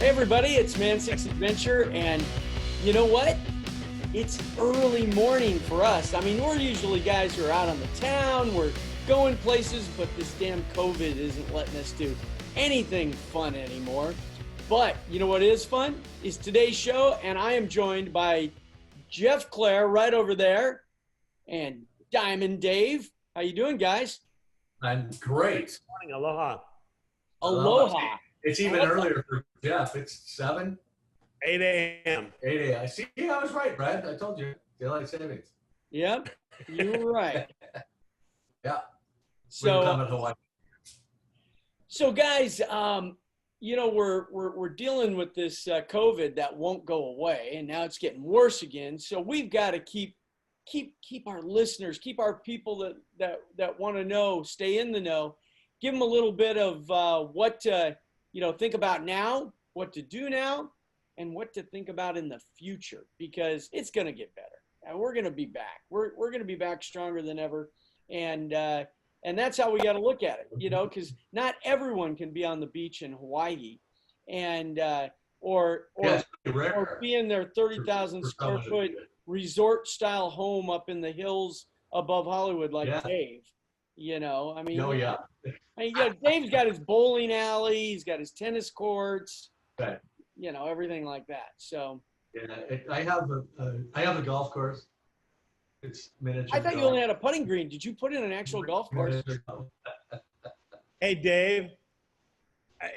Hey everybody, it's Man 6 Adventure, and you know what? It's early morning for us. I mean, we're usually guys who are out on the town, we're going places, but this damn COVID isn't letting us do anything fun anymore. But you know what is fun? Is today's show, and I am joined by Jeff Clare right over there, and Diamond Dave. How you doing, guys? I'm great. Morning, aloha. Aloha. It's even earlier for Jeff. It's 7. 8 a.m. 8 a.m. See, I was right, Brad. I told you. Daylight savings. Yep, you were right. Yeah. So guys, you know, we're dealing with this COVID that won't go away, and now it's getting worse again. So we've got to keep our listeners, keep our people that want to know, stay in the know, give them a little bit of what to, think about now, what to do now, and what to think about in the future, because it's going to get better, and we're going to be back. We're going to be back stronger than ever, and that's how we got to look at it, because not everyone can be on the beach in Hawaii, and or be in their 30,000 square foot resort style home up in the hills above Hollywood like Dave. I mean, Dave's got his bowling alley, he's got his tennis courts, right. Everything like that. So I have a golf course. It's miniature. I thought you only had a putting green. Did you put in an actual golf course? Hey, Dave,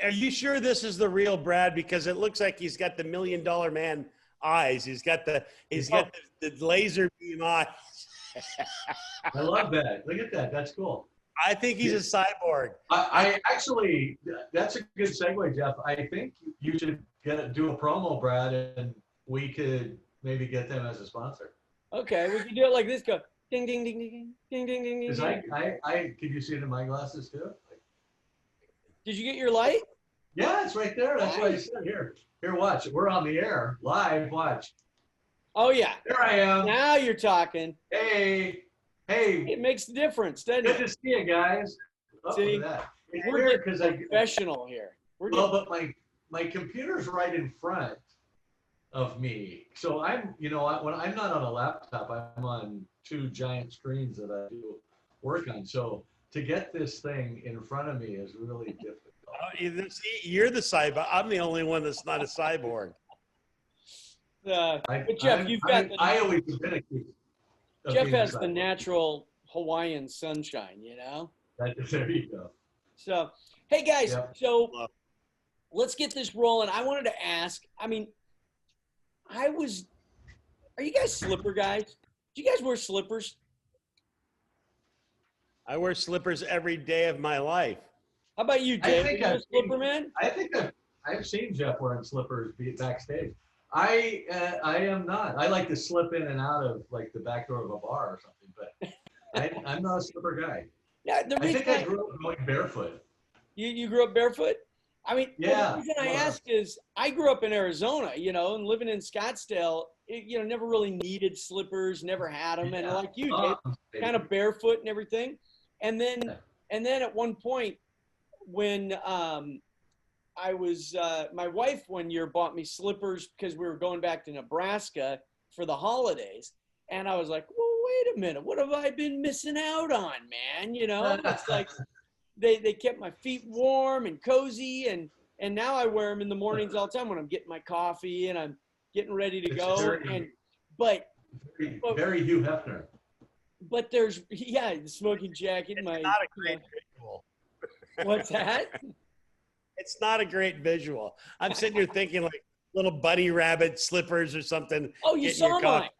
are you sure this is the real Brad? Because it looks like he's got the $1 Million Man eyes. He's got the laser beam eyes. I love that. Look at that. That's cool. I think he's a cyborg. I actually, that's a good segue, Jeff. I think you should do a promo, Brad, and we could maybe get them as a sponsor. Okay, we can do it like this. Go ding, ding, ding, ding, ding, ding, ding, ding. Can you see it in my glasses too? Did you get your light? Yeah, it's right there. That's what I said. Here, watch. We're on the air, live. Watch. Oh yeah. There I am. Now you're talking. Hey. It makes a difference, doesn't it? Good to see you guys. See, look at that. It's we're weird because professional here. but my computer's right in front of me, so I'm when I'm not on a laptop, I'm on 2 giant screens that I do work on. So to get this thing in front of me is really difficult. See, you're the cyborg. I'm the only one that's not a cyborg. But Jeff, I always have been accused. Jeff has the natural Hawaiian sunshine, There you go. So, hey guys, Yep. So let's get this rolling. I wanted to ask, are you guys slipper guys? Do you guys wear slippers? I wear slippers every day of my life. How about you, Dave? I think Are you a slipper man? I think I've seen Jeff wearing slippers backstage. I am not. I like to slip in and out of like the back door of a bar or something, but I'm not a slipper guy. Yeah, I think I grew up going barefoot. You grew up barefoot? I mean, yeah. The reason I ask is I grew up in Arizona, and living in Scottsdale, never really needed slippers, never had them. And like you, Dave, kind of barefoot and everything. And then at one point when I was, my wife one year bought me slippers because we were going back to Nebraska for the holidays. And I was like, well, wait a minute, what have I been missing out on, man? It's like they kept my feet warm and cozy. And now I wear them in the mornings all the time when I'm getting my coffee and I'm getting ready to go. Very Hugh Hefner. But there's, the smoking jacket. It's not a great visual. What's that? It's not a great visual. I'm sitting here thinking like little bunny rabbit slippers or something. Oh, you saw mine.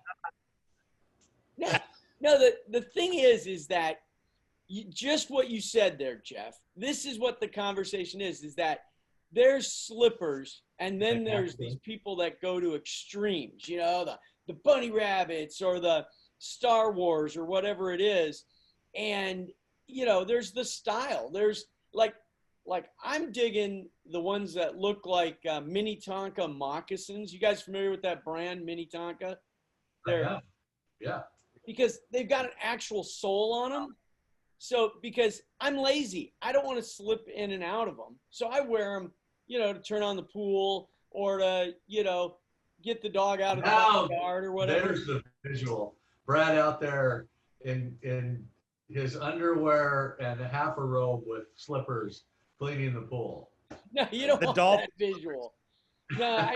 No, the thing is that just what you said there, Jeff. This is what the conversation is that there's slippers and then there's these people that go to extremes, the bunny rabbits or the Star Wars or whatever it is. And, there's the style. There's like I'm digging the ones that look like Minnetonka moccasins. You guys familiar with that brand, Minnetonka? Yeah. Because they've got an actual sole on them. So because I'm lazy, I don't want to slip in and out of them. So I wear them, to turn on the pool. or to, get the dog out of the Now, backyard or whatever. there's the visual. Brad out there in his underwear and half a robe with slippers cleaning the pool. No, you don't The want dolphin- that visual. No,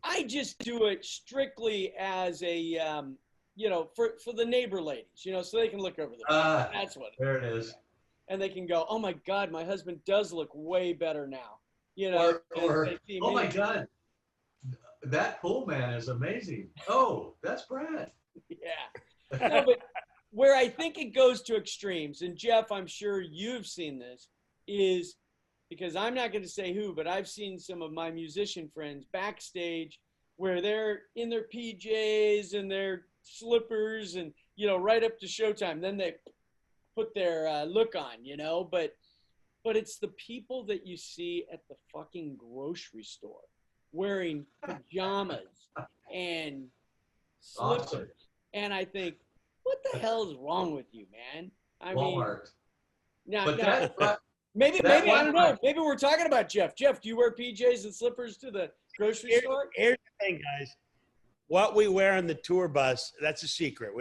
I just do it strictly as a, for the neighbor ladies, so they can look over the That's what. There it is. And they can go, oh my God, my husband does look way better now. Or they see oh me. my God, that pool man is amazing. Oh, that's Brad. Yeah. No, but where I think it goes to extremes, and Jeff, I'm sure you've seen this, is because I'm not going to say who, but I've seen some of my musician friends backstage where they're in their PJs and their slippers and, right up to showtime. Then they put their look on, but it's the people that you see at the fucking grocery store wearing pajamas and slippers. Awesome. And I think, what the hell is wrong with you, man? I Walmart. mean, now, But maybe that I don't know. one- Maybe we're talking about Jeff. Jeff, do you wear PJs and slippers to the grocery store? Here's the thing, guys. What we wear on the tour bus, that's a secret.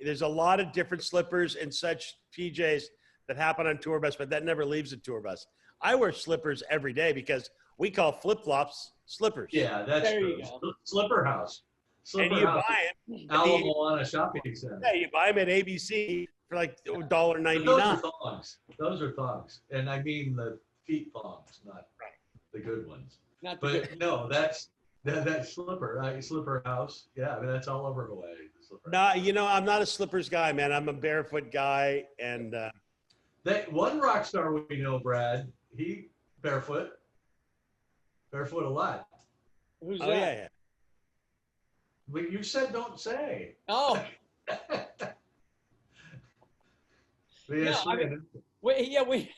There's a lot of different slippers and such PJs that happen on tour bus, but that never leaves the tour bus. I wear slippers every day because we call flip-flops slippers. Yeah, that's There true. you go. Slipper House. And you buy them. Ala Moana Shopping Center. Yeah, you buy them at ABC for like $1.99. Those are thongs. Those are thongs. And I mean the feet thongs, not the good ones. Not the But good. no, that slipper, Slipper House. Yeah, I mean, that's all over Hawaii. The slipper. No, I'm not a slippers guy, man. I'm a barefoot guy. And That one rock star we know, Brad, he barefoot a lot. Who's oh, that? yeah. Well, you said don't say. Oh, Yeah, I mean, we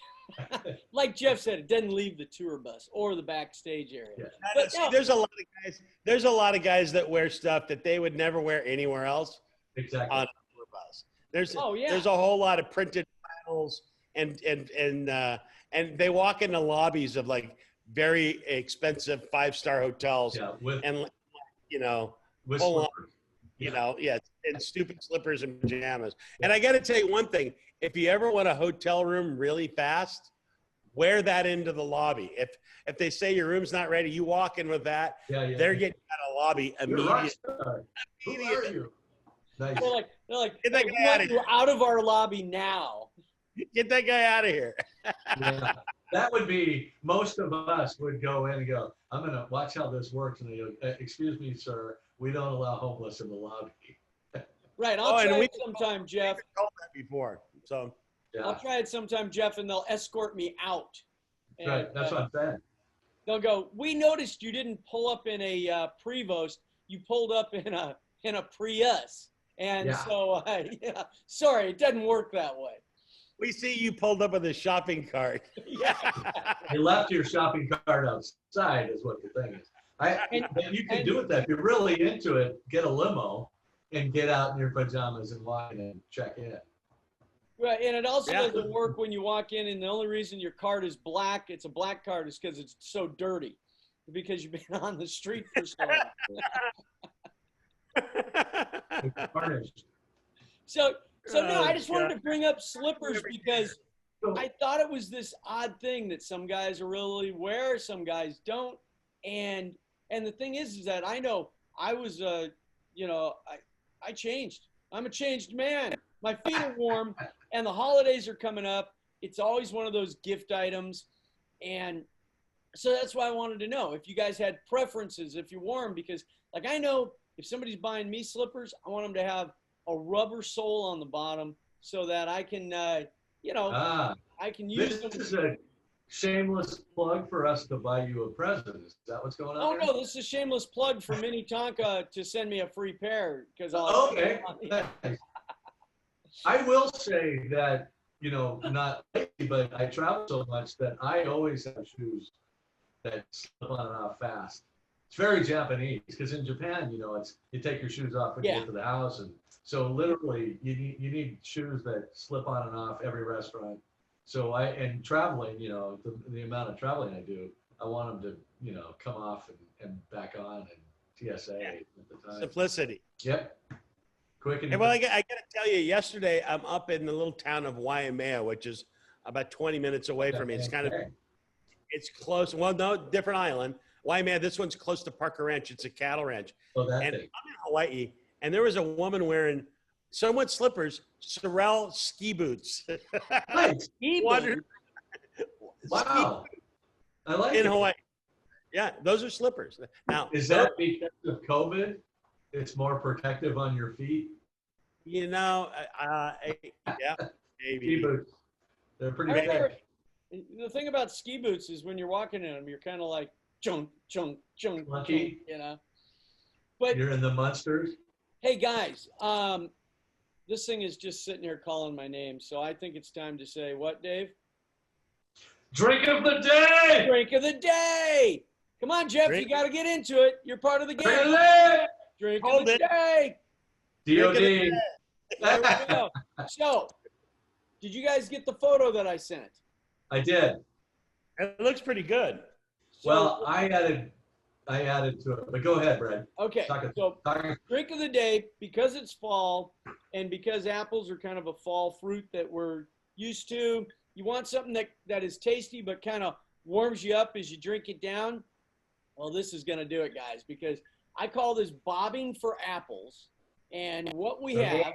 like Jeff said, it doesn't leave the tour bus or the backstage area. Yeah. But See, no, there's a lot of guys. There's a lot of guys that wear stuff that they would never wear anywhere else exactly. on a tour bus. There's Oh, yeah. there's a whole lot of printed panels and they walk into lobbies of like very expensive 5-star hotels Yeah, with and with full on, slippers. and stupid slippers and pajamas. And I got to tell you one thing: if you ever want a hotel room really fast, wear that into the lobby. If they say your room's not ready, you walk in with that. Yeah. They're getting out of the lobby You're a rock immediately. star. Who are you? Nice. they're like, Get that we guy want outta you out of our lobby now. Get that guy out of here. Yeah. That would be, most of us would go in and go, I'm going to watch how this works. And they go, excuse me, sir, we don't allow homeless in the lobby. Right. Oh, I'll and try we- it sometime, Jeff. We've told that before. So Yeah, I'll try it sometime, Jeff, and they'll escort me out. And, right. That's what I'm saying. they'll go, we noticed you didn't pull up in a Prevost. You pulled up in a Prius. And Yeah. so, sorry, it doesn't work that way. we see you pulled up with a shopping cart. Yeah. You left your shopping cart outside is what the thing is. And you can do it that. If you're really into it, get a limo and get out in your pajamas and walk in and check in. Right, and it also Yeah. doesn't work when you walk in, and the only reason your card is black, it's a black card, is because it's so dirty, because you've been on the street for so long. It's tarnished. So no, I just Oh, wanted God. to bring up slippers because So, I thought it was this odd thing that some guys really wear, some guys don't, and the thing is that I know I was I changed. I'm a changed man. My feet are warm, and the holidays are coming up. It's always one of those gift items, and so that's why I wanted to know if you guys had preferences, if you wore them, because like I know if somebody's buying me slippers, I want them to have a rubber sole on the bottom so that I can, I can use this them. is a shameless plug for us to buy you a present. Is that what's going on? Oh there? no, this is a shameless plug for Mini Tonka to send me a free pair because Okay. Nice. I will say that, not lately, but I travel so much that I always have shoes that slip on and off fast. It's very Japanese because in Japan, it's you take your shoes off when you get to the house, and so literally you need shoes that slip on and off every restaurant. So and traveling, the amount of traveling I do, I want them to, you know, come off and back on and TSA at the time. Simplicity. Yep. Quick and Hey, well, I got to tell you, yesterday I'm up in the little town of Waimea, which is about 20 minutes away from me. It's kind of, it's close. Well, no, different island. Waimea, this one's close to Parker Ranch. It's a cattle ranch. Oh, that And thing. I'm in Hawaii, and there was a woman wearing somewhat slippers, Sorel ski boots. Nice. Wandered Wow. I like in it. Hawaii. Yeah, those are slippers. Now, Is that because of COVID? It's more protective on your feet? you know, yeah, Ski maybe. boots. They're pretty I remember, thick. the thing about ski boots is when you're walking in them, you're kind of like chunk, chunk, chunk, chunk, Clunky. you know. But You're in the monsters. hey, guys, this thing is just sitting here calling my name, so I think it's time to say what, Dave? Drink of the day! Drink of the day. Come on, Jeff, Drink. you got to get into it. You're part of the Drink of game. the day! Drink Hold of the it. day. DOD. There we go. So, did you guys get the photo that I sent? I did. It looks pretty good. So, Well, I added to it. But go ahead, Brad. okay. So, drink of the day, because it's fall and because apples are kind of a fall fruit that we're used to, you want something that is tasty but kind of warms you up as you drink it down. Well, this is going to do it, guys, because I call this bobbing for apples. And what we have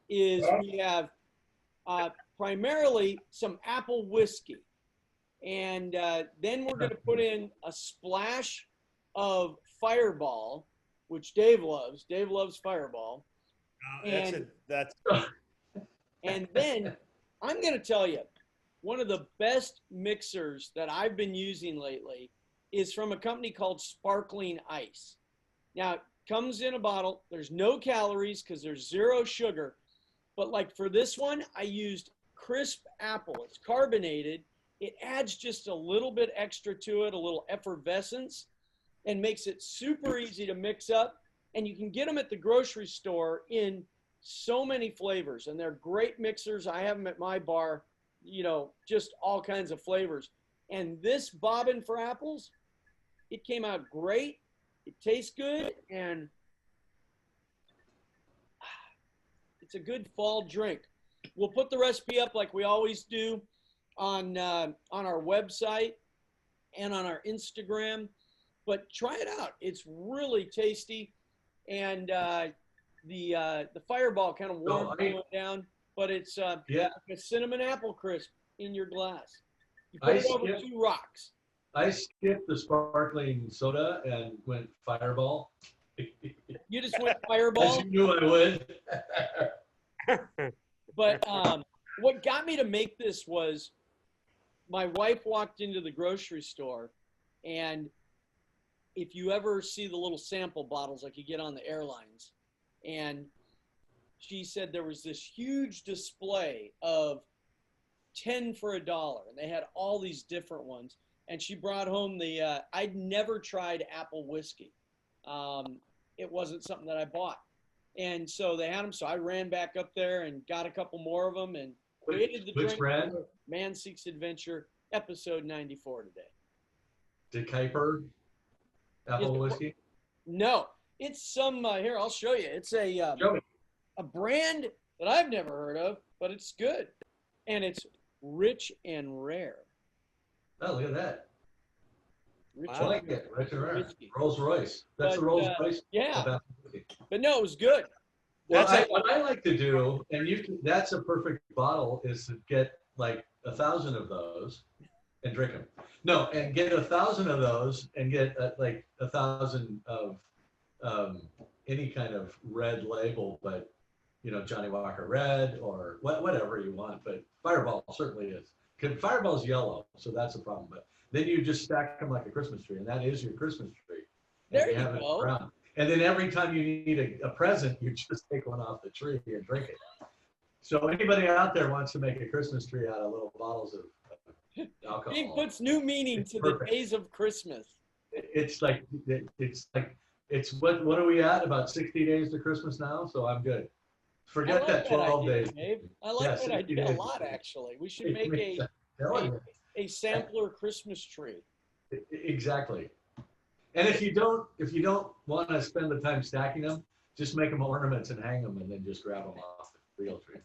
is we have primarily some apple whiskey. And then we're going to put in a splash of Fireball, which Dave loves. Dave loves Fireball. And then I'm going to tell you, one of the best mixers that I've been using lately is from a company called Sparkling Ice. Now, it comes in a bottle. There's no calories because there's 0 sugar. But like for this one, I used crisp apple. It's carbonated. It adds just a little bit extra to it, a little effervescence, and makes it super easy to mix up. And you can get them at the grocery store in so many flavors. And they're great mixers. I have them at my bar, you know, just all kinds of flavors. And this bobbin for apples, it came out great. It tastes good, and it's a good fall drink. We'll put the recipe up like we always do on our website and on our Instagram. But try it out. It's really tasty, and the Fireball kind of warms it down. But it's like a cinnamon apple crisp in your glass. You put it over 2 rocks. I skipped the sparkling soda and went Fireball. You just went Fireball? As you knew I would. But what got me to make this was my wife walked into the grocery store, and if you ever see the little sample bottles like you get on the airlines, and she said there was this huge display of 10 for $1, and they had all these different ones. And she brought home the, I'd never tried apple whiskey. It wasn't something that I bought. And so they had them. So I ran back up there and got a couple more of them and created the drink. Brand? Man Seeks Adventure, episode 94 today. Did Kuiper apple whiskey? No, it's some, here, I'll show you. It's a brand that I've never heard of, but it's good. And it's Rich and Rare. Oh, look at that. Rich I like it. Rich and Rare. Whiskey. Rolls Royce. That's the Rolls Royce. Yeah. But no, it was good. Well, what I like to do, and that's a perfect bottle, is to get like 1,000 of those and drink them. No, and get 1,000 of those and get like 1,000 of any kind of red label, but you know, Johnny Walker Red or whatever you want. But Fireball certainly is. Fireball's yellow, so that's a problem. But then you just stack them like a Christmas tree, and that is your Christmas tree. There you go. Around. And then every time you need a present, you just take one off the tree and drink it. So anybody out there wants to make a Christmas tree out of little bottles of alcohol. It puts new meaning to the days of Christmas. It's what are we at? About 60 days to Christmas now, so I'm good. Forget that 12 days. Dave. I like that idea a lot, actually. We should make a sampler Christmas tree. Exactly. And if you don't want to spend the time stacking them, just make them ornaments and hang them, and then just grab them off the real tree.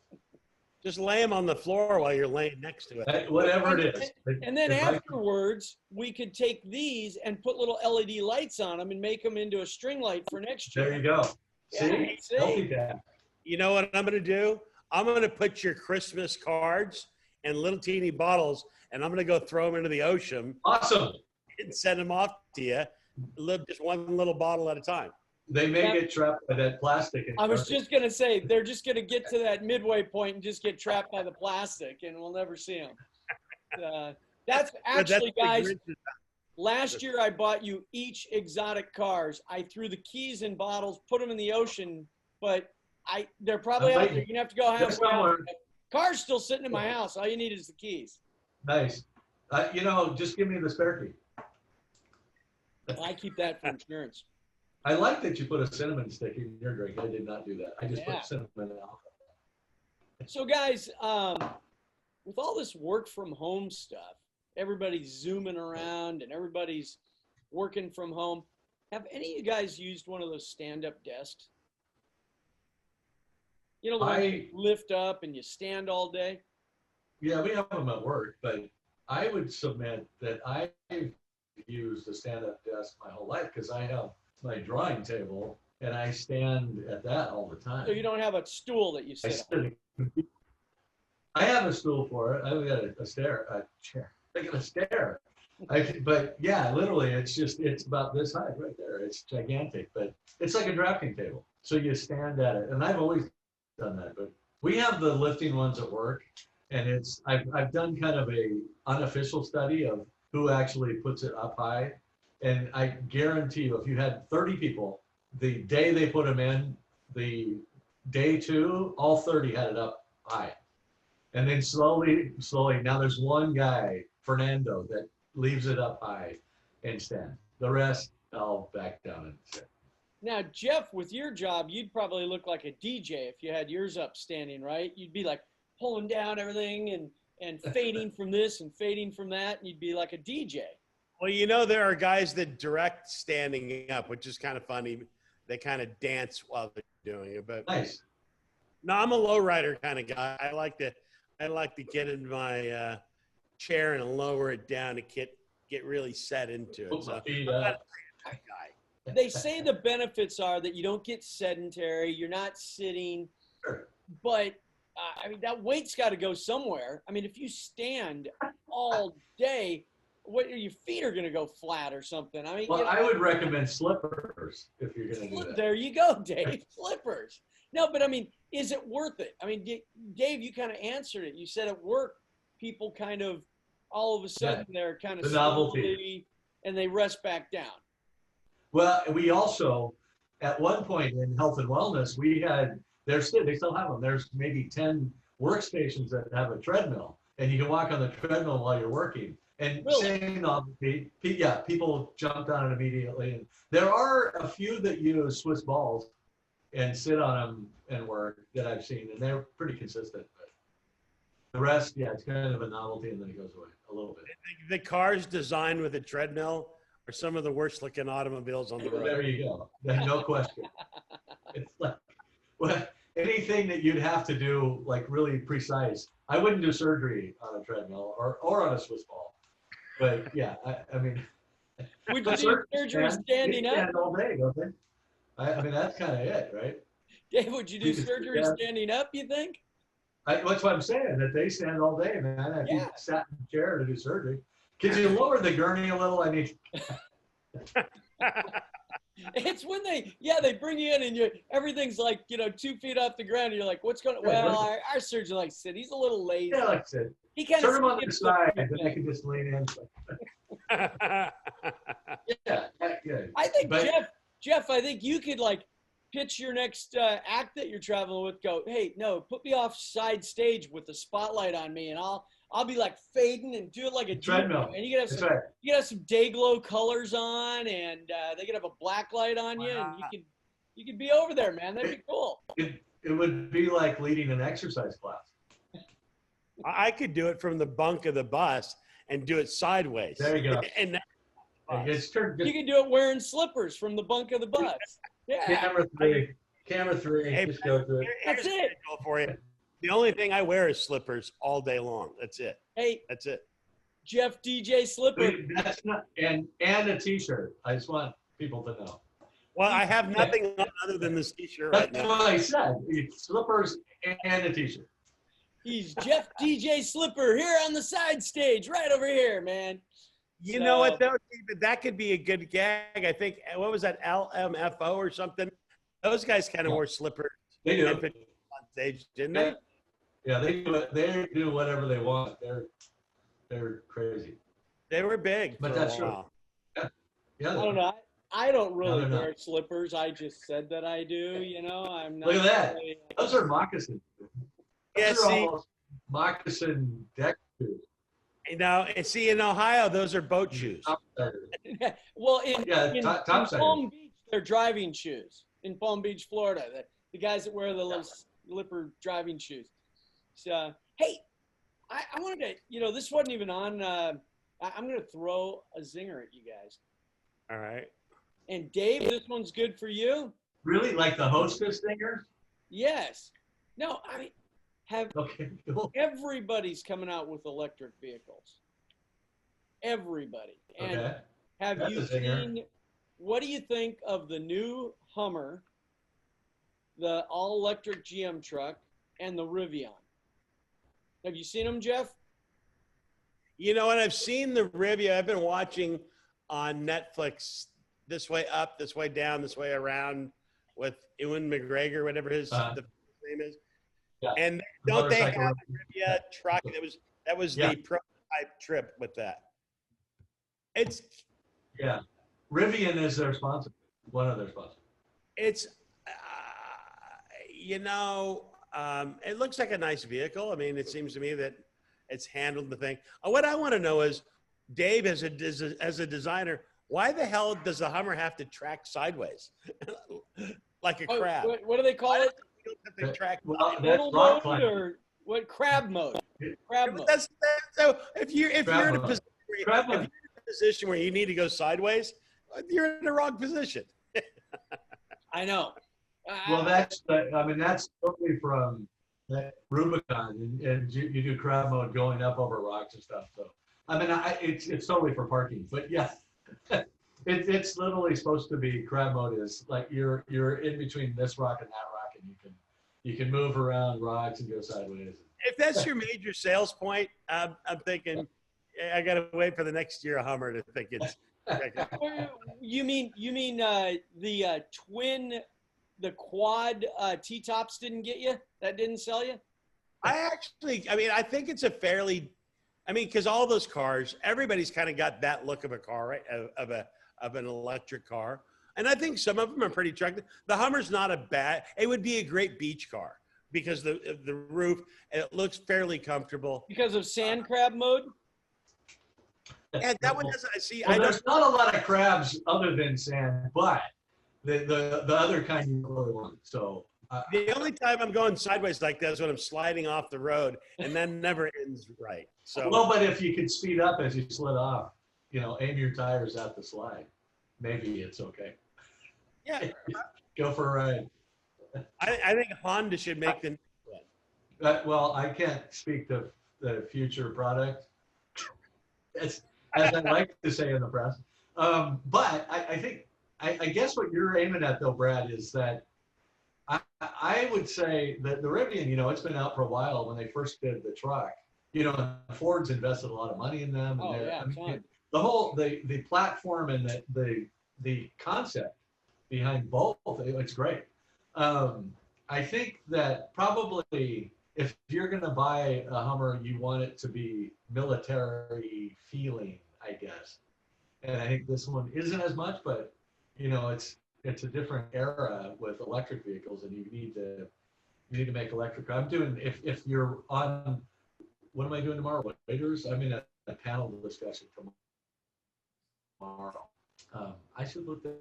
Just lay them on the floor while you're laying next to it. Whatever it is. And then afterwards, we could take these and put little LED lights on them and make them into a string light for next year. There you go. Yeah, See? Healthy dad. You know what I'm going to do? I'm going to put your Christmas cards in little teeny bottles, and I'm going to go throw them into the ocean. Awesome. And send them off to you, just one little bottle at a time. They may get trapped by that plastic. I was just going to say, they're just going to get to that midway point and just get trapped by the plastic, and we'll never see them. That's actually, guys, last year I bought you each exotic cars. I threw the keys in bottles, put them in the ocean, but they're probably out there. You're going to have to go halfway. Car's still sitting in my house. All you need is the keys. Nice. Just give me the spare key. I keep that for insurance. I like that you put a cinnamon stick in your drink. I did not do that. I just put cinnamon in alcohol. So guys, with all this work from home stuff, everybody's zooming around and everybody's working from home. Have any of you guys used one of those stand-up desks? You know, the one you lift up and you stand all day? Yeah, we have them at work, but I would submit that I've used a stand-up desk my whole life because I have my drawing table and I stand at that all the time. So you don't have a stool that you sit on? I have a stool for it. I've got a chair. I got a stair. But yeah, literally, it's about this height right there. It's gigantic, but it's like a drafting table. So you stand at it, and I've always done that. But we have the lifting ones at work, and I've done kind of a unofficial study of who actually puts it up high, and I guarantee you, if you had 30 people, the day they put them in, the day two, all 30 had it up high. And then slowly, now there's one guy, Fernando, that leaves it up high and stand. The rest, I'll back down and sit. Now, Jeff, with your job, you'd probably look like a DJ if you had yours up standing, right? You'd be like pulling down everything and fading from this and fading from that, and you'd be like a DJ. Well, you know, there are guys that direct standing up, which is kind of funny. They kind of dance while they're doing it. But nice. No, I'm a lowrider kind of guy. I like to get in my chair and lower it down to get really set into it. So I'm not a guy. They say the benefits are that you don't get sedentary, you're not sitting, but I mean, that weight's got to go somewhere. I mean, if you stand all day, your feet are going to go flat or something. I mean, well, I would recommend slippers if you're going to do that. There you go, Dave. Slippers. No, but I mean, is it worth it? I mean, Dave, you kind of answered it. You said at work, people kind of all of a sudden they're kind of novelty, and they rest back down. Well, we also, at one point in health and wellness, they still have them. There's maybe 10 workstations that have a treadmill, and you can walk on the treadmill while you're working. And same novelty, people jumped on it immediately. And there are a few that use Swiss balls and sit on them and work that I've seen, and they're pretty consistent. But the rest, it's kind of a novelty, and then it goes away a little bit. The cars designed with a treadmill are some of the worst looking automobiles on the road. There you go. No question. It's like, well, anything that you'd have to do like really precise. I wouldn't do surgery on a treadmill or on a Swiss ball. But yeah, I mean, would you do surgery standing up? Stand all day, don't they? I mean, that's kind of it, right? Dave, would you do surgery standing up, you think? That's what I'm saying, that they stand all day, man. If you sat in a chair to do surgery. Could you lower the gurney a little? I mean. It's when they bring you in and everything's like, 2 feet off the ground. And you're like, what's going on? Well, our surgeon likes to sit. He's a little lazy. Yeah, like I said. He kind turn him on the side, and I can just lean in. Yeah. I think, Jeff, I think you could like pitch your next act that you're traveling with. Go, hey, no, put me off side stage with the spotlight on me, and I'll be like fading and do it like a treadmill. And you can have some day glow colors on, and they could have a black light on you, and you could be over there, man. That'd be cool. It would be like leading an exercise class. I could do it from the bunk of the bus and do it sideways. There you go. And bus. It's turned You can do it wearing slippers from the bunk of the bus. Yeah, camera three. Camera three. Hey, Just go through it. That's here's a it. schedule for you. The only thing I wear is slippers all day long. That's it. Hey, That's it. Jeff DJ Slipper. That's not and a T-shirt. I just want people to know. Well, I have nothing on other than this T-shirt right That's now. what I said. It's slippers and a T-shirt. He's Jeff DJ Slipper here on the side stage, right over here, man. You know what though, David? That could be a good gag. I think what was that, LMFO or something? Those guys kind of wore slippers. They do. On stage, didn't they? Yeah, they do it. They do whatever they want. They're crazy. They were big. But for that's a true. while. Yeah. I don't know. I don't really No, they're wear not. slippers. I just said that I do. You know, I'm not. Look at that. really- Those are moccasins. Yeah, Those are see, almost moccasin deck shoes. and see, in Ohio, those are boat shoes. Topsiders. Well, in Topsiders. Palm Beach, they're driving shoes. In Palm Beach, Florida, the guys that wear the little slipper driving shoes. So, hey, I wanted to, this wasn't even on. I'm going to throw a zinger at you guys. All right. And Dave, this one's good for you. Really? Like the hostess singers? Yes. No, I mean, Okay, cool. everybody's coming out with electric vehicles. Everybody. And Okay. have That's you a zinger. seen, what do you think of the new Hummer, the all-electric GM truck, and the Rivian? Have you seen them, Jeff? You know what? I've seen the review. I've been watching on Netflix, This Way Up, This Way Down, This Way Around, with Ewan McGregor, whatever his the name is. Yeah. And The don't they motorcycle have a Rivian truck? That was Yeah. the prototype trip with that. It's Yeah. Rivian is their sponsor. One of their sponsors. it's it looks like a nice vehicle. I mean, it seems to me that it's handled the thing. What I want to know is, Dave, as a designer, why the hell does the Hummer have to track sideways like a crab? What do they call it? They track Well, sideways? that's Turtle rock mode climbing. or what? Crab mode. Crab mode. So if you're in Crab a mode. position Crab if you're mode. in a position where you need to go sideways, you're in the wrong position. I know. Well, that's totally from that Rubicon, and you do crab mode going up over rocks and stuff. So, it's totally for parking. But yeah, it's literally supposed to be crab mode is like you're in between this rock and that rock, and you can move around rocks and go sideways. If that's your major sales point, I'm thinking I got to wait for the next year of Hummer to think it's. You mean the quad T-tops didn't get you? That didn't sell you? I think it's a fairly, because all those cars, everybody's kind of got that look of a car, right? Of an electric car. And I think some of them are pretty attractive. The Hummer's not it would be a great beach car because the roof, it looks fairly comfortable. Because of sand crab mode? And that one doesn't, There's not a lot of crabs other than sand, but the other kind you really want. So the only time I'm going sideways like that is when I'm sliding off the road, and that never ends right. So well, but if you could speed up as you slid off, aim your tires at the slide. Maybe it's okay. yeah, Go for a ride. I think Honda should make the. Well, I can't speak to the future product, as I like to say in the press. But I guess what you're aiming at, though, Brad, is that I would say that the Rivian, it's been out for a while. When they first did the truck, Ford's invested a lot of money in them. And the whole the platform and the concept behind both, it's great. I think that probably if you're going to buy a Hummer, you want it to be military feeling, I guess. And I think this one isn't as much, but it's a different era with electric vehicles, and you need to make electric. I'm doing if you're on, what am I doing tomorrow? Waiters? I'm in a panel discussion tomorrow. I should look at.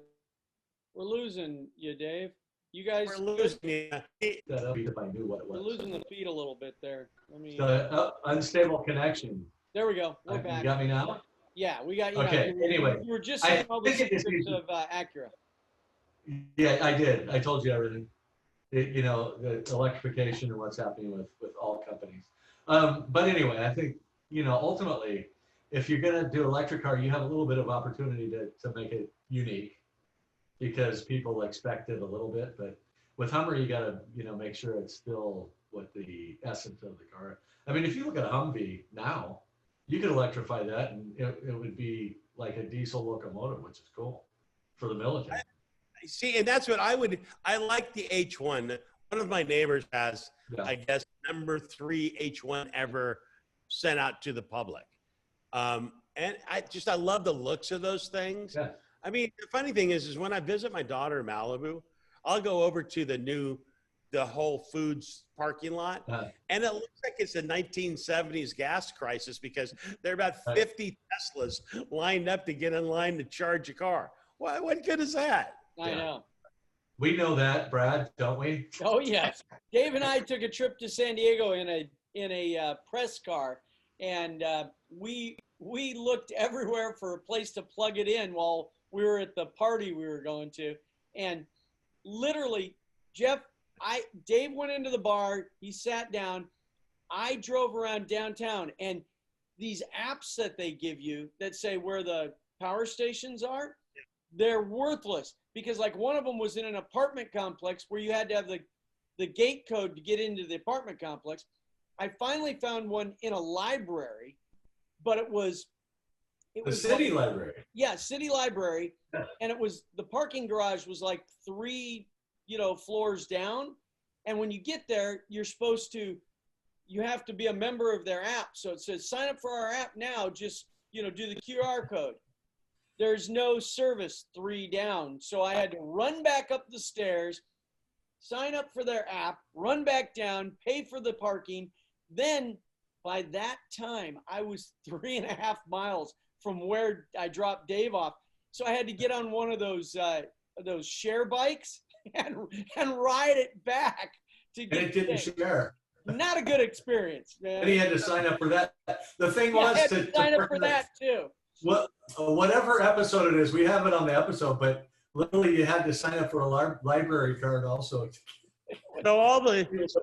We're losing you, Dave. You guys, We're losing you. that up if I knew what it we're was. losing the feed a little bit there. Let me. The unstable connection. There we go. We're You back. got me now? Yeah, we got, Okay, anyway, you were just I saying all the think it is secrets easy. of Acura. Yeah, I did. I told you everything. The electrification and what's happening with all companies. But anyway, I think, ultimately, if you're going to do electric car, you have a little bit of opportunity to make it unique because people expect it a little bit. But with Hummer, you got to, make sure it's still what the essence of the car. I mean, if you look at a Humvee now, you could electrify that and it would be like a diesel locomotive, which is cool for the military. See, and that's what I like the H1. One of my neighbors has, Yeah. I guess, number 3 H1 ever sent out to the public. And I love the looks of those things. Yeah. I mean, the funny thing is when I visit my daughter in Malibu, I'll go over to the Whole Foods parking lot, and it looks like it's a 1970s gas crisis because there are about 50 Teslas lined up to get in line to charge a car. What good is that? I know. We know that, Brad, don't we? Oh yes. Dave and I took a trip to San Diego in a press car, and we looked everywhere for a place to plug it in while we were at the party we were going to, and literally, Dave went into the bar, he sat down, I drove around downtown, and these apps that they give you that say where the power stations are, they're worthless because like one of them was in an apartment complex where you had to have the gate code to get into the apartment complex. I finally found one in a library, but it was the city library. Yeah, city library. And the parking garage was like 3, floors down. And when you get there, you have to be a member of their app. So it says, sign up for our app now. Just, do the QR code. There's no service 3 down. So I had to run back up the stairs, sign up for their app, run back down, pay for the parking. Then by that time, I was 3.5 miles from where I dropped Dave off. So I had to get on one of those share bikes and ride it back to get. And it didn't share. Not a good experience, man. And he had to sign up for that. The thing was I had to sign up for that too. Whatever episode it is, we have it on the episode, but literally you had to sign up for a library card also. So all basically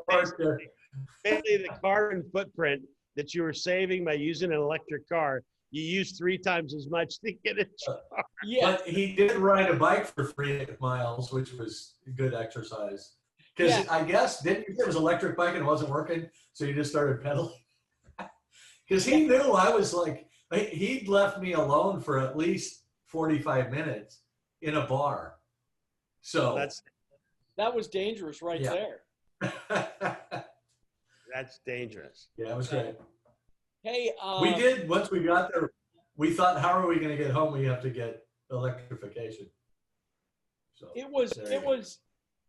the carbon footprint that you were saving by using an electric car, you used 3 times as much to get it charged. Yeah. But he did ride a bike for 3 miles, which was good exercise. Because I guess, didn't you say it was an electric bike and it wasn't working? So you just started pedaling? Because he knew I was like, he'd left me alone for at least 45 minutes in a bar. So that was dangerous there. That's dangerous. Yeah, it was great. Hey, we did, once we got there, we thought, how are we going to get home? We have to get electrification. So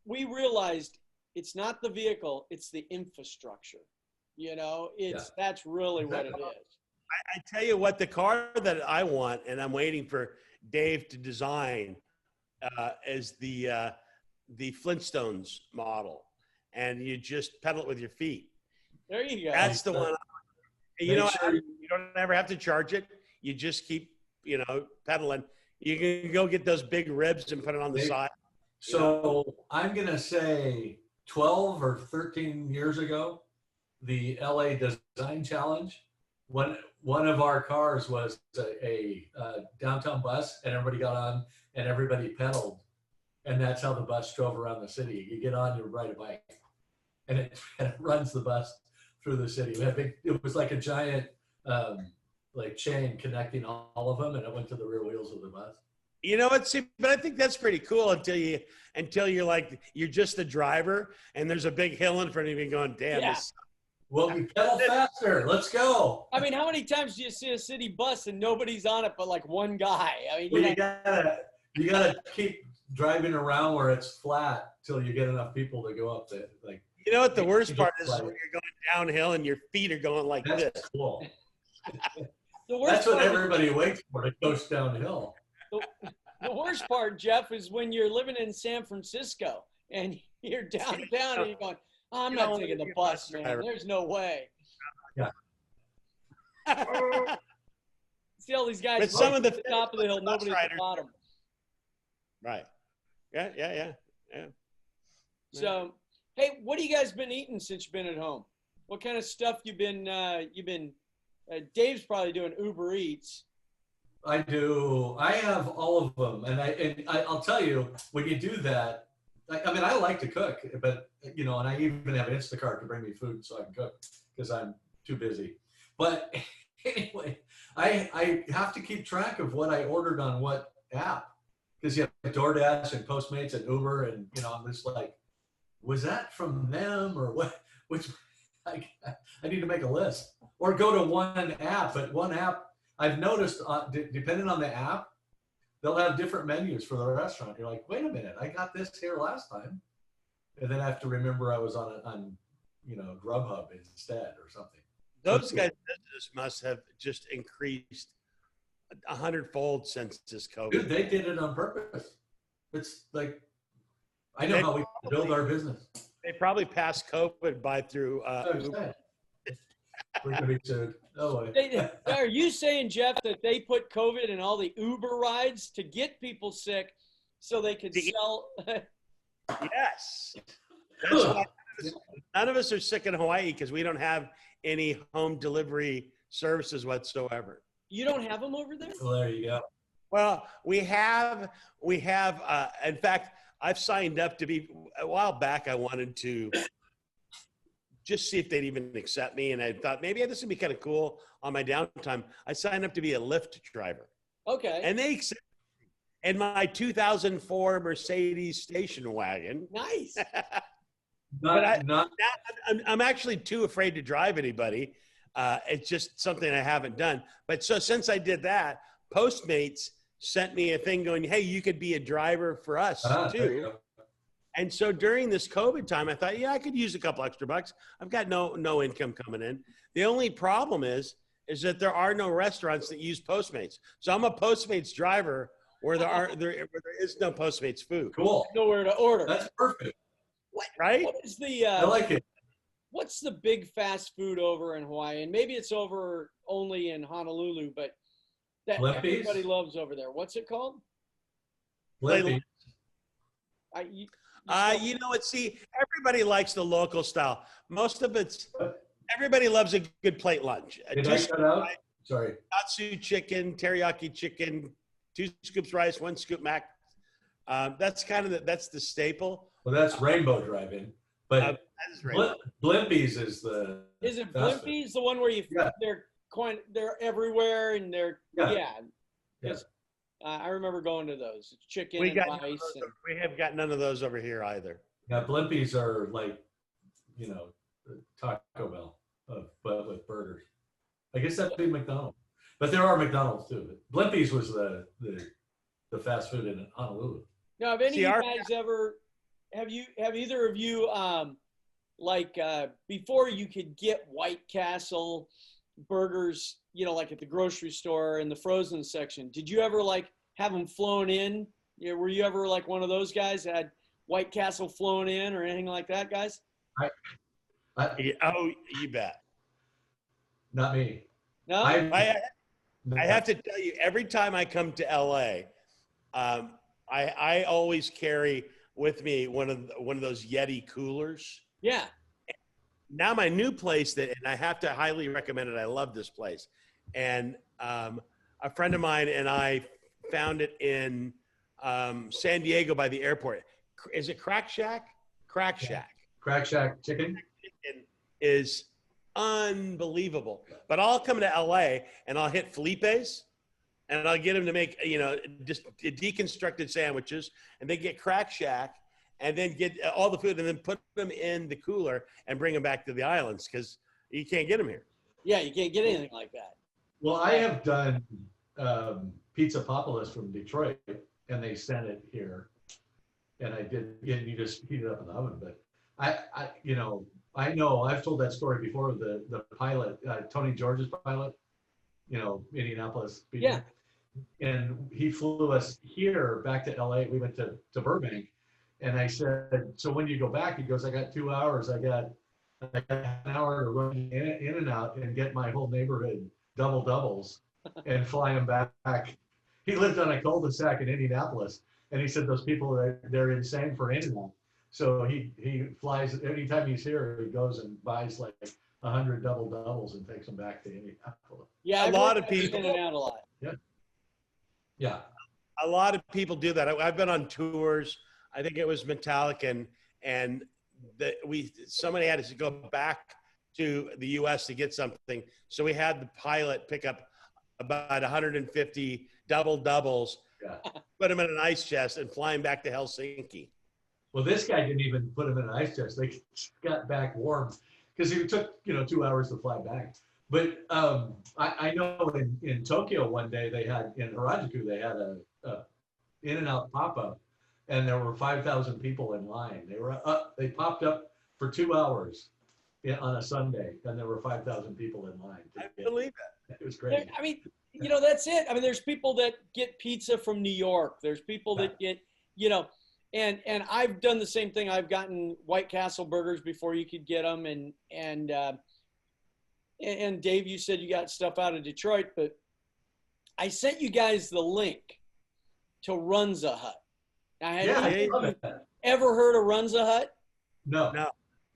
we realized it's not the vehicle, it's the infrastructure. That's really what it is. I tell you what, the car that I want, and I'm waiting for Dave to design, is the Flintstones model, and you just pedal it with your feet. There you go. That's the one. You don't ever have to charge it. You just keep, pedaling. You can go get those big ribs and put it on the side. So I'm going to say 12 or 13 years ago, the LA Design Challenge, one of our cars was a downtown bus, and everybody got on and everybody pedaled. And that's how the bus drove around the city. You get on, you ride a bike, and it runs the bus through the city. It was like a giant chain connecting all of them, and it went to the rear wheels of the bus. You know what? See, but I think that's pretty cool until you're like, you're just the driver and there's a big hill in front of you going, damn. Yeah. Well, we pedal faster. Let's go. I mean, how many times do you see a city bus and nobody's on it but like one guy? I mean, you gotta keep driving around where it's flat till you get enough people to go up there. Like, you know what the worst part is when you're going downhill and your feet are going like this. That's cool. That's what everybody waits for, to coast downhill. The worst part, Jeff, is when you're living in San Francisco and you're downtown and you're going, oh, I'm not taking the bus, man. There's no way. Yeah. See all these guys But some of the at the top of the hill, bus nobody at the riders- bottom. Right. Yeah. So, hey, what have you guys been eating since you've been at home? What kind of stuff you've been Dave's probably doing Uber Eats. I do. I have all of them, and I'll tell you, when you do that, I mean, I like to cook, but and I even have Instacart to bring me food so I can cook because I'm too busy. But anyway, I have to keep track of what I ordered on what app, because you have DoorDash and Postmates and Uber, and I'm just like, was that from them or what? Which I need to make a list or go to one app. But one app I've noticed, depending on the app, they'll have different menus for the restaurant. You're like, wait a minute, I got this here last time, and then I have to remember I was on Grubhub instead or something. Those guys' business must have just increased 100-fold since this COVID. Dude, they did it on purpose. It's like, I know how we build our business. They probably passed COVID by through Uber. We're gonna be sued. No way. Are you saying, Jeff, that they put COVID in all the Uber rides to get people sick so they could sell? Yes. That's why none of us are sick in Hawaii, because we don't have any home delivery services whatsoever. You don't have them over there? Well, there you go. Well, we have, in fact, I've signed up to be, a while back, I wanted to just see if they'd even accept me. And I thought maybe this would be kind of cool on my downtime. I signed up to be a Lyft driver. Okay. And they accepted me in my 2004 Mercedes station wagon. Nice. I'm actually too afraid to drive anybody. It's just something I haven't done. But so since I did that, Postmates sent me a thing going, hey, you could be a driver for us too. And so during this COVID time, I thought, yeah, I could use a couple extra bucks. I've got no income coming in. The only problem is that there are no restaurants that use Postmates. So I'm a Postmates driver where there is no Postmates food. Cool. Nowhere to order. That's perfect. Right? What is the? I like it. What's the big fast food over in Hawaii? And maybe it's over only in Honolulu, but that Blimpies? everybody loves over there. What's it called? Blimpies. See, everybody likes the local style. Most of everybody loves a good plate lunch. Did I cut out? Sorry. Katsu chicken, teriyaki chicken, 2 scoops rice, 1 scoop mac. That's that's the staple. Well, that's Rainbow Drive-In. But Blimpies is the. Is it Blimpies, the one where they're everywhere and they're I remember going to those. It's chicken and rice. We have got none of those over here either. Yeah, Blimpies are like, Taco Bell, but with burgers. I guess that'd be McDonald's, but there are McDonald's too. But Blimpies was the fast food in Honolulu. Now, have any of you guys ever? Have either of you before you could get White Castle burgers, like at the grocery store in the frozen section, did you ever have them flown in? Were you ever one of those guys that had White Castle flown in or anything like that, guys? You bet. Not me. No? I have to tell you, every time I come to LA, I always carry with me one of those Yeti coolers. Yeah. Now my new place and I have to highly recommend it. I love this place. And a friend of mine and I found it in San Diego by the airport. Is it Crack Shack? Crack Shack. Crack Shack chicken is unbelievable. But I'll come to LA and I'll hit Felipe's and I'll get him to make, just deconstructed sandwiches, and they get Crack Shack and then get all the food and then put them in the cooler and bring them back to the islands because you can't get them here. Yeah, you can't get anything like that. Well, I have done Pizza Populous from Detroit, and they sent it here, and I did. And you just heat it up in the oven. But I know I've told that story before. The pilot, Tony George's pilot, Indianapolis. Yeah. And he flew us here back to LA. We went to Burbank, and I said, "So when you go back?" He goes, "I got 2 hours. I got an hour to run in and out and get my whole neighborhood doubles." and fly him back. He lived on a cul-de-sac in Indianapolis, and he said those people they're insane for anyone. So he flies anytime he's here. He goes and buys like 100 double doubles and takes them back to Indianapolis. Yeah, A lot of people in and out a lot. Yeah, yeah. A lot of people do that. I've been on tours. I think it was Metallica, and somebody had to go back to the U.S. to get something. So we had the pilot pick up about 150 double doubles, put them in an ice chest, and fly them back to Helsinki. Well, this guy didn't even put him in an ice chest. They got back warm because it took 2 hours to fly back. But I know in Tokyo one day in Harajuku they had a In-N-Out pop-up, and there were 5,000 people in line. They popped up for 2 hours on a Sunday, and there were 5,000 people in line. I believe that. It was great. I mean, that's it. I mean, there's people that get pizza from New York. There's people that get, and I've done the same thing. I've gotten White Castle burgers before you could get them, and Dave, you said you got stuff out of Detroit, but I sent you guys the link to Runza Hut. Have you ever heard of Runza Hut? No,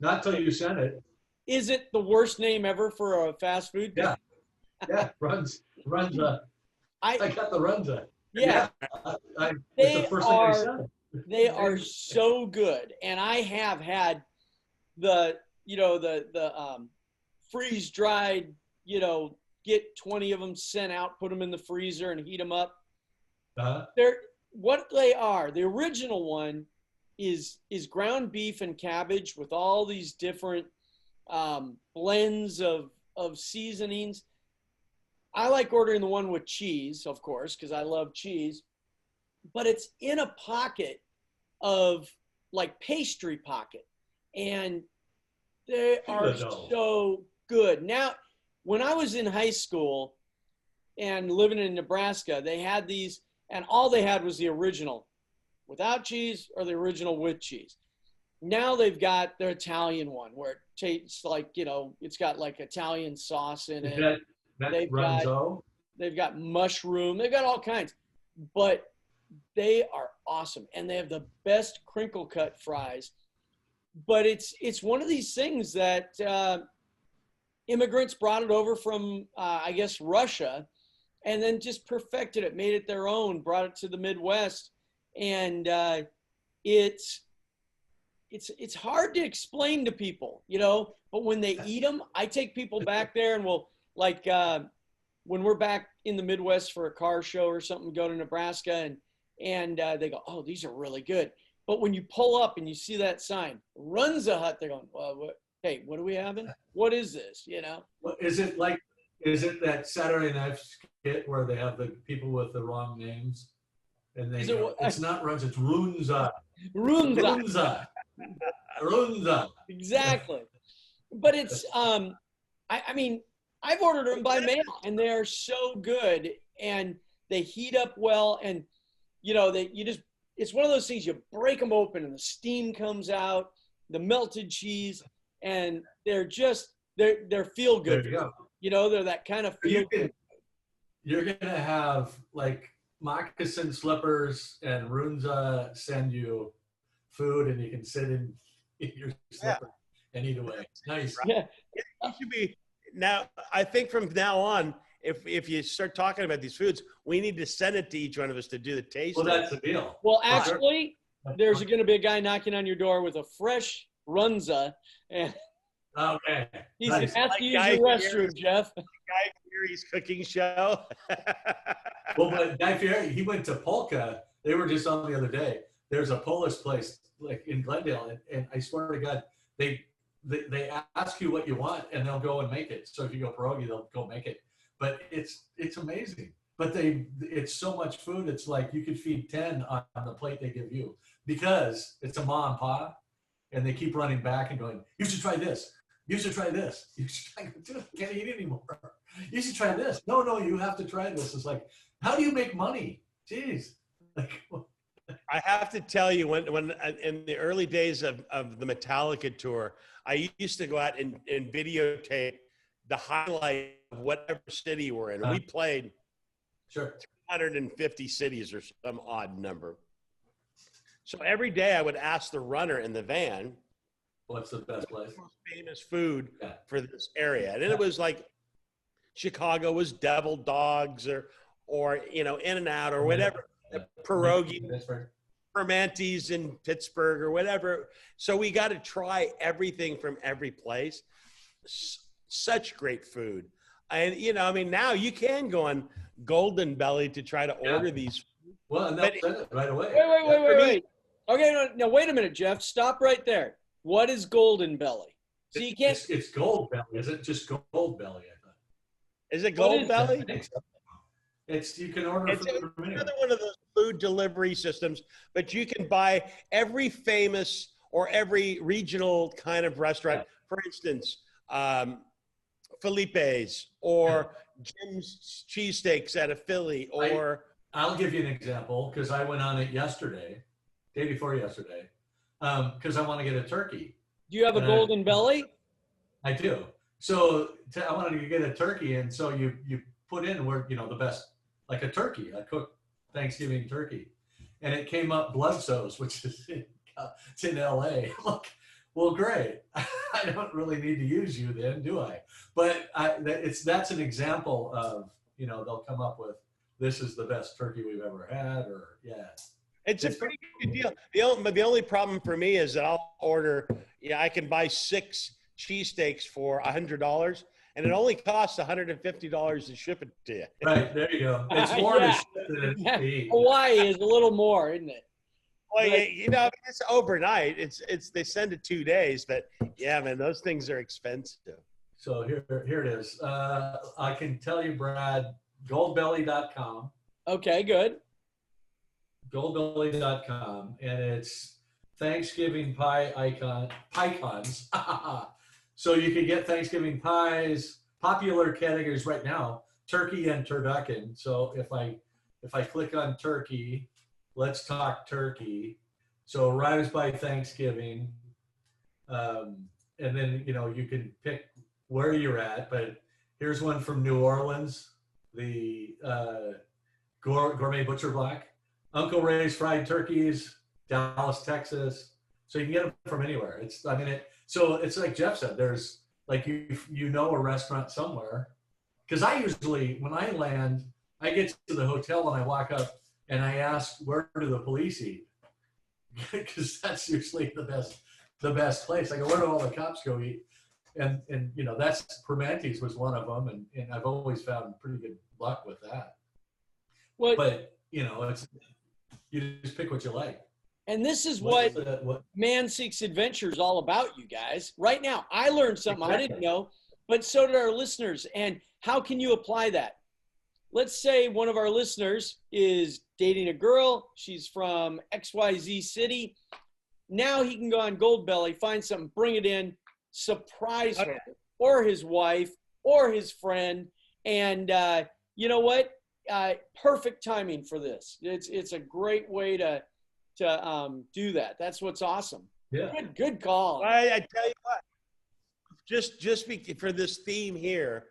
not till you sent it. Is it the worst name ever for a fast food? Yeah, Runza. I got the Runza. Yeah, it's the first thing I said. They are so good, and I have had the freeze dried. Get 20 of them sent out, put them in the freezer, and heat them up. They're what they are. The original one is ground beef and cabbage with all these different blends of seasonings. I like ordering the one with cheese, of course, because I love cheese. But it's in a pocket of like pastry pocket, and they are so good. Now, when I was in high school and living in Nebraska, they had these, and all they had was the original without cheese or the original with cheese. Now they've got their Italian one where it tastes like, it's got like Italian sauce in it. They've got mushroom. They've got all kinds. But they are awesome. And they have the best crinkle cut fries. But it's one of these things that immigrants brought it over from, I guess, Russia, and then just perfected it, made it their own, brought it to the Midwest. And it's hard to explain to people, but when they eat them, I take people back there and we'll, like, when we're back in the Midwest for a car show or something, go to Nebraska, and they go, oh, these are really good. But when you pull up and you see that sign, Runza Hut, they're going, well, hey, what are we having? What is this? Well, is it that Saturday Night skit where they have the people with the wrong names? And it's not Runza, it's Runza. Runza. Runza. Exactly. But it's, I mean, I've ordered them by mail, and they are so good, and they heat up well, and, it's one of those things, you break them open and the steam comes out, the melted cheese, and they're feel good. There you go. They're that kind of feel good. You're going to have like moccasin slippers, and Runza send you food, and you can sit in your slipper and eat away. Nice. Yeah. It should be. Now, I think from now on, if you start talking about these foods, we need to send it to each one of us to do the taste. Well, that's the deal. Well, actually, there's going to be a guy knocking on your door with a fresh Runza, and okay. He's going to have to use your restroom, Jeff. Guy Fieri's cooking show. Well, but Guy Fieri, he went to Polka. They were just on the other day. There's a Polish place like in Glendale, and I swear to God, they ask you what you want, and they'll go and make it. So if you go pierogi, they'll go make it. But it's amazing. But it's so much food. It's like you could feed 10 on the plate they give you, because it's a ma and pa, and they keep running back and going, you should try this. You should try this. You should try, dude, I can't eat anymore. You should try this. No, you have to try this. It's like, how do you make money? Jeez. Like, I have to tell you, when in the early days of the Metallica tour, I used to go out and videotape the highlight of whatever city we're in. We played Sure. 350 cities or some odd number. So every day I would ask the runner in the van, What's the best place? most famous food Yeah. for this area. And then it was like Chicago was Devil Dogs or In-N-Out or whatever. Pierogi, Pittsburgh. Fermantes in Pittsburgh or whatever. So we got to try everything from every place. Such great food. And, now you can go on Golden Belly to try to order these. Well, and they'll send it right away. Wait. Okay, no, wait a minute, Jeff. Stop right there. What is Golden Belly? So you can't. It's Gold Belly. Is it just Gold Belly? I thought. Is it Gold Belly? You can order It's food from anywhere. another one of those food delivery systems, but you can buy every famous or every regional kind of restaurant. For instance, Felipe's or Jim's Cheesesteaks out of Philly, or I'll give you an example because I went on it day before yesterday, because I want to get a turkey. Do you have a Golden Belly? I do. So I wanted to get a turkey, and so you put in where the best, like a turkey, a cooked Thanksgiving turkey, and it came up Bloodsoes, which is it's in LA. Look, well, great. I don't really need to use you then, do I? But that's an example of they'll come up with, this is the best turkey we've ever had, or it's a pretty good deal. The only problem for me is that I'll order. I can buy 6 cheesesteaks for $100, and it only costs $150 to ship it to you. Right, there you go. It's more to ship than it is to eat. Hawaii is a little more, isn't it? Well, it's overnight. It's they send it 2 days, but yeah, man, those things are expensive. So here it is. I can tell you, Brad, goldbelly.com. Okay, good. Goldbelly.com, and it's Thanksgiving pie icons. So you can get Thanksgiving pies, popular categories right now, turkey and turducken. So if I click on turkey, let's talk turkey. So arrives by Thanksgiving, and then you can pick where you're at. But here's one from New Orleans, the Gourmet Butcher Block, Uncle Ray's Fried Turkeys, Dallas, Texas. So you can get them from anywhere. So it's like Jeff said, there's like a restaurant somewhere. Because I usually, when I land, I get to the hotel and I walk up and I ask, where do the police eat? Because that's usually the best place. I go, where do all the cops go eat? And that's Permante's was one of them, and I've always found pretty good luck with that. But it's you just pick what you like. And this is what Man Seeks Adventure is all about, you guys. Right now, I learned something I didn't know, but so did our listeners. And how can you apply that? Let's say one of our listeners is dating a girl. She's from XYZ city. Now he can go on Goldbelly, find something, bring it in, surprise her or his wife or his friend. And you know what? Perfect timing for this. It's a great way to do that. That's what's awesome. Yeah. Good call. I tell you what, just for this theme here,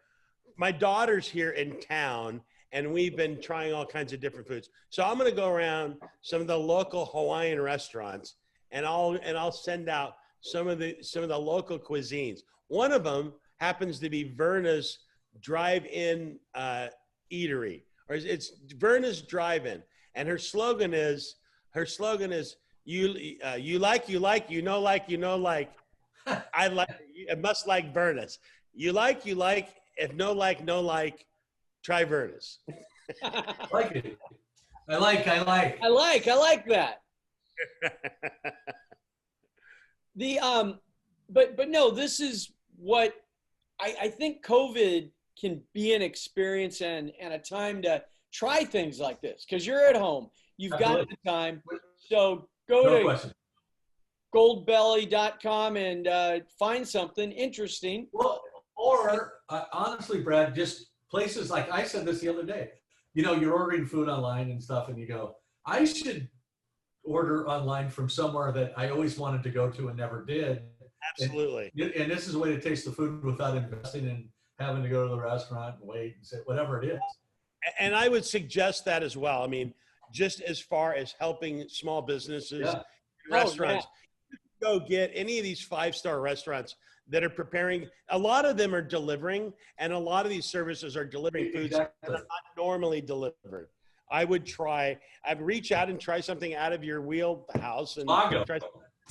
my daughter's here in town, and we've been trying all kinds of different foods. So I'm going to go around some of the local Hawaiian restaurants, and I'll send out some of the local cuisines. One of them happens to be Verna's Drive-In Eatery, or it's Verna's Drive-In, and her slogan is you like, I like, it must like Verna's. You like, if no like, try Verna's. I like it. I like that. But no, this is what I think COVID can be an experience and a time to try things like this, because you're at home. You've got the time. So go to goldbelly.com and find something interesting. Well, or honestly, Brad, just places like I said this the other day. You're ordering food online and stuff, and you go, I should order online from somewhere that I always wanted to go to and never did. Absolutely. And this is a way to taste the food without investing in having to go to the restaurant and wait and sit, whatever it is. And I would suggest that as well. I mean, just as far as helping small businesses, restaurants, go get any of these 5-star restaurants that are preparing. A lot of them are delivering, and a lot of these services are delivering foods that are not normally delivered. I'd reach out and try something out of your wheelhouse. And I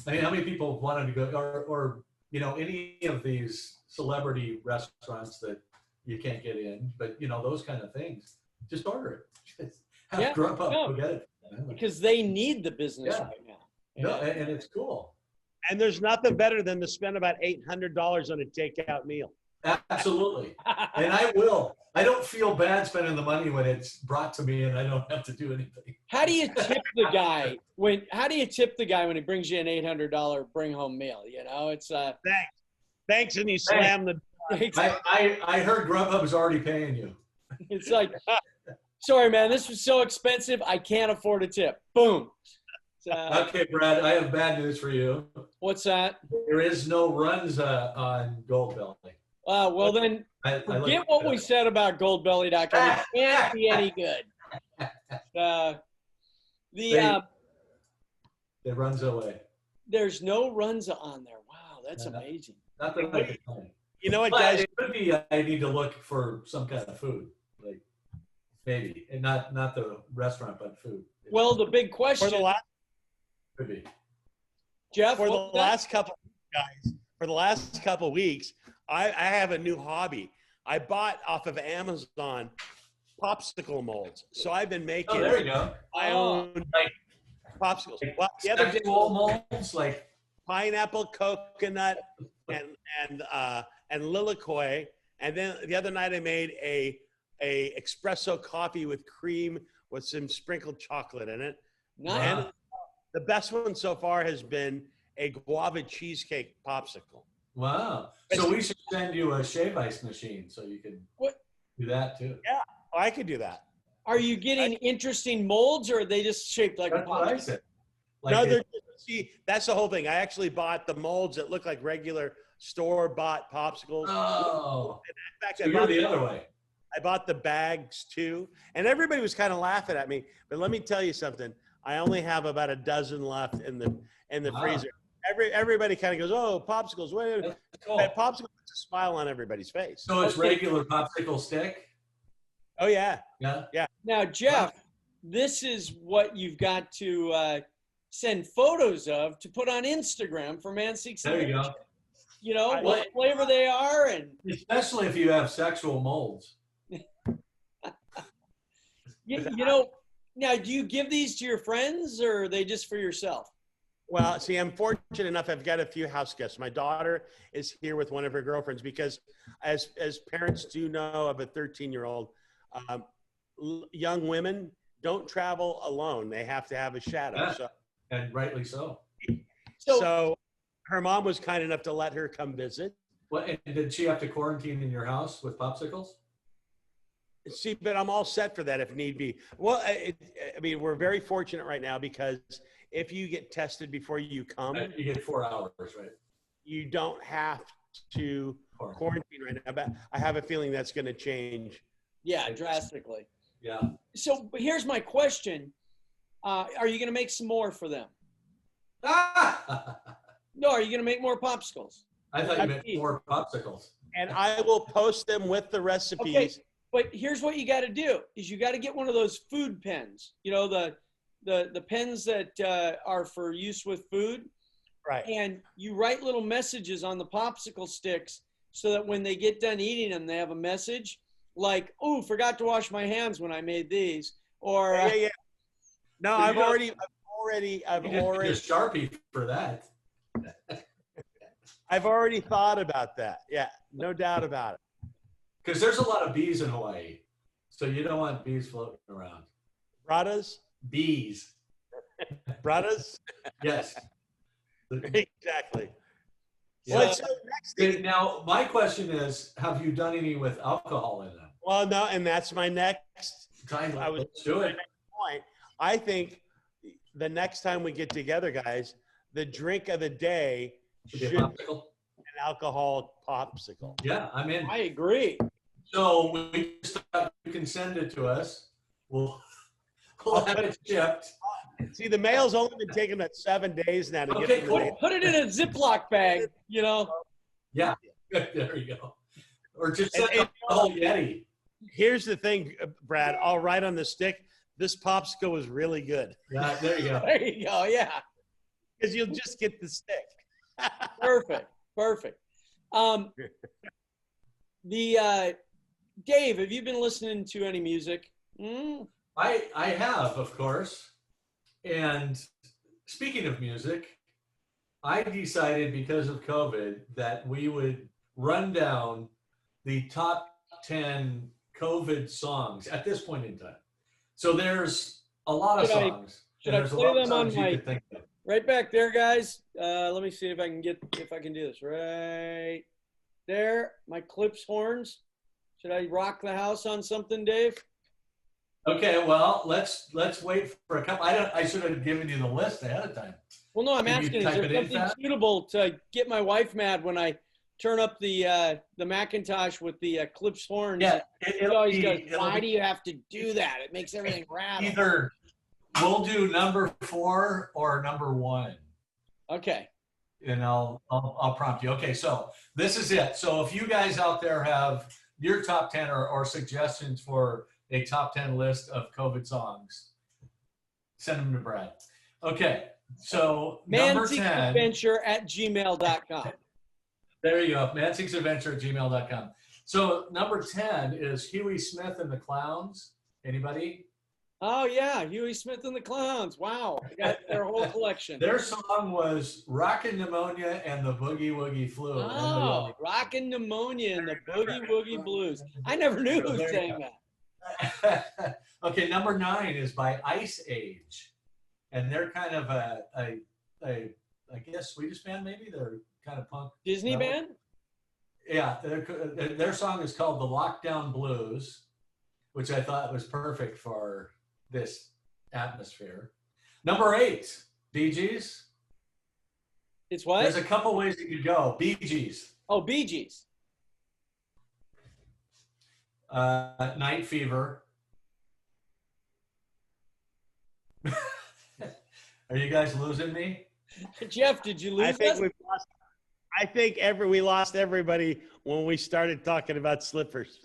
mean, how many people wanted to go, or any of these celebrity restaurants that you can't get in, but those kind of things, just order it. Just have Grubhub go get it. Because they need the business right now. No, and it's cool. And there's nothing better than to spend about $800 on a takeout meal. Absolutely. And I don't feel bad spending the money when it's brought to me and I don't have to do anything. How do you tip the guy when he brings you an $800 bring home meal? It's thanks, and you slam the door. I heard Grubhub's already paying you. It's like, sorry, man, this was so expensive, I can't afford a tip. Boom. Okay, Brad, I have bad news for you. What's that? There is no Runza on Goldbelly. Well, then forget what we said about goldbelly.com. It can't be any good. It runs away. There's no Runza on there. Wow, that's amazing. Not that I can find. You know what, guys? It could be I need to look for some kind of food, like maybe, and not the restaurant, but food. Well, the big question. Could be. Jeff, for the last couple weeks, I have a new hobby. I bought off of Amazon popsicle molds. So I've been making there you go. my own popsicles. Well, the other day, molds like pineapple, coconut, and lilikoi. And then the other night I made a espresso coffee with cream with some sprinkled chocolate in it. Nice. And the best one so far has been a guava cheesecake popsicle. Wow. So we should send you a shave ice machine so you can do that too. Yeah, I could do that. Are you getting interesting molds, or are they just shaped like a popsicle? No, see, that's the whole thing. I actually bought the molds that look like regular store-bought popsicles. Oh. In fact, so you're the other way. I bought the bags too, and everybody was kind of laughing at me. But let me tell you something. I only have about a dozen left in the freezer. Everybody kind of goes, "Oh, popsicles!" Wait, cool. Popsicle puts a smile on everybody's face. So it's regular popsicle stick. Oh yeah, yeah. Now, Jeff, this is what you've got to send photos of to put on Instagram for Man Seeks. There you go. What flavor they are, and especially if you have sexual molds. Now, do you give these to your friends, or are they just for yourself? Well, see, I'm fortunate enough. I've got a few house guests. My daughter is here with one of her girlfriends because, as parents do know of a 13-year-old, young women don't travel alone. They have to have a shadow. Yeah, so, and rightly so. So her mom was kind enough to let her come visit. What? And did she have to quarantine in your house with popsicles? See, but I'm all set for that if need be. Well, I mean, we're very fortunate right now because if you get tested before you come, you get 4 hours, right? You don't have to quarantine right now. But I have a feeling that's going to change. Yeah, drastically. Yeah. So here's my question. Are you going to make some more for them? No, are you going to make more popsicles? I thought you meant more popsicles. And I will post them with the recipes. Okay, but here's what you got to do is you got to get one of those food pens, the pens that are for use with food. Right. And you write little messages on the popsicle sticks so that when they get done eating them, they have a message like, "Oh, forgot to wash my hands when I made these." Or yeah. No, I've already a Sharpie for that. I've already thought about that. Yeah, no doubt about it. Because there's a lot of bees in Hawaii, so you don't want bees floating around. Bradas? Bees. Bradas? Yes. Exactly. Yeah. Well, so next thing, now, my question is, have you done any with alcohol in them? Well, no, and that's my next. Let's do it. Point. I think the next time we get together, guys, the drink of the day should be an alcohol popsicle. Yeah, I'm in. I agree. So we just thought you can send it to us. We'll have it shipped. See, the mail's only been taking about 7 days now to Okay, get to the cool. mail. Put it in a Ziploc bag, you know. Yeah, there you go. Or just send And- the whole Yeti. Here's the thing, Brad. I'll write on the stick. This popsicle is really good Yeah, there you go. There you go. Yeah. because you'll just get the stick. Perfect. Perfect. Dave, have you been listening to any music? I have, of course. And speaking of music, I decided because of COVID that we would run down the top 10 COVID songs at this point in time. So there's a lot of songs. Should I There's a play lot of them on songs you my could think of. right back there, guys? Let me see if I can do this right there. My clips horns. Should I rock the house on something, Dave? Okay, well, let's wait for a couple. I should have given you the list ahead of time. Well, no, I'm Can you asking, is type there it in something fast? suitable to get my wife mad when I turn up the Macintosh with the clips horns? Yeah, She always goes, it'll why be do you have to do that? It makes everything rattle. either we'll do number 4 or number 1. Okay. And I'll prompt you. Okay, so this is it. So if you guys out there have your top 10 or suggestions for a top 10 list of COVID songs, send them to Brad. Okay, so number 10. Mansicksadventure@gmail.com. There you go, mansicksadventure@gmail.com. So number 10 is Huey Smith and the Clowns. Anybody? Oh, yeah, Huey Smith and the Clowns. Wow, I got their whole collection. Their song was Rockin' Pneumonia and the Boogie Woogie Flu. Oh, Rockin' Pneumonia and the Boogie Woogie Blues. I never knew who sang that. Okay, number 9 is by Ice Age, and they're kind of a I guess Swedish band, maybe. They're kind of punk. Disney No? band? Yeah, their song is called the Lockdown Blues, which I thought was perfect for this atmosphere. Number 8, Bee Gees. It's what? There's a couple ways you could go. Bee Gees. Oh, Bee Gees. Night Fever. Are you guys losing me? Jeff, did you lose I think us? we've lost. I think we lost everybody when we started talking about slippers.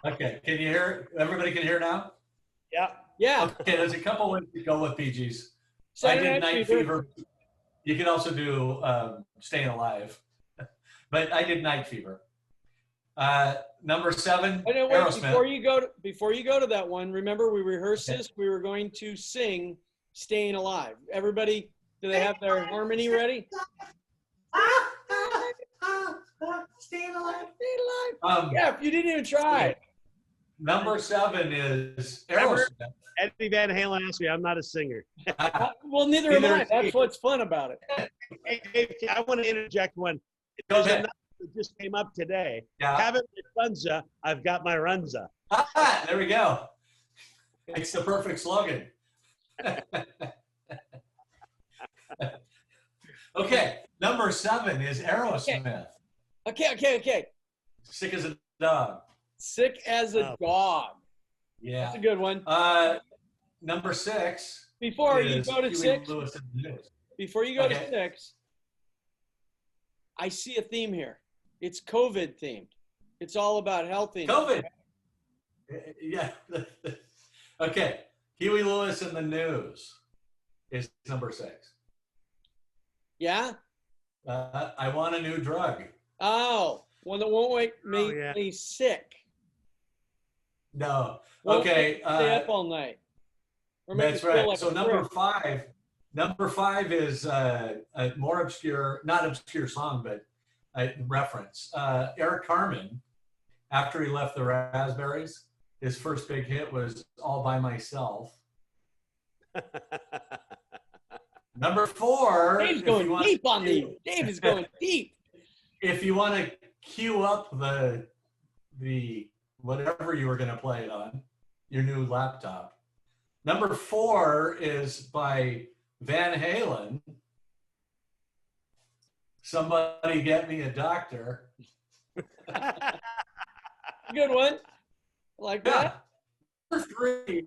Okay, can you hear? Everybody can hear now? Yeah. Yeah. Okay, there's a couple ways to go with Bee Gees. I Saturday did Night Fever. You can also do Staying Alive. But I did Night Fever. Number 7, Wait, Aerosmith. before you go to that one, remember we rehearsed this. We were going to sing "Staying Alive." Everybody, do they have their harmony ready? Staying Alive. Staying Alive. Yeah, you didn't even try. Number 7 is Aerosmith. Eddie Van Halen asked me. I'm not a singer. Well, neither am Neither I. is That's he. what's fun about it. Hey, Dave, I want to interject one. Go There's ahead. another that just came up today. Yeah. Haven't my Runza, I've got my Runza. There we go. It's the perfect slogan. Okay, number 7 is Aerosmith. Okay. Sick as a dog. Sick as a dog. Yeah. That's a good one. Number 6. Before you is go to Huey 6, Lewis and the News. before you go to Okay. 6, I see a theme here. It's COVID themed. It's all about healthiness. COVID. Yeah. Okay. Huey Lewis and the News is number 6. Yeah? I want a new drug. Oh, one that won't make yeah. me sick. No. Won't Okay. make me stay up all night. Or make That's me feel right. like So a number prick. 5. Number 5 is a more obscure, not obscure song, but a reference. Eric Carmen, after he left the Raspberries, his first big hit was All by Myself. Number 4. Dave's if going you want deep on to- these. Dave is going deep. If you want to cue up the whatever you were going to play it on, your new laptop. Number 4 is by Van Halen. Somebody get me a doctor. Good one. Like that. Yeah.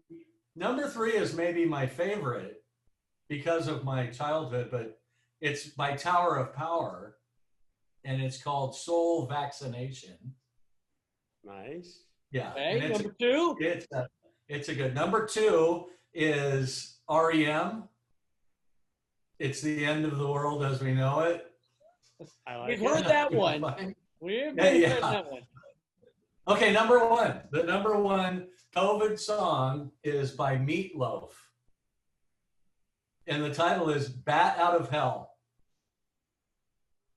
Number three is maybe my favorite because of my childhood, but it's by Tower of Power, and it's called Soul Vaccination. Nice. Yeah. Okay, number two. It's a good. Number two is REM. It's the end of the world as we know it. We've heard that one. We've heard that one. Okay, number one. The number one COVID song is by Meatloaf. And the title is Bat Out of Hell,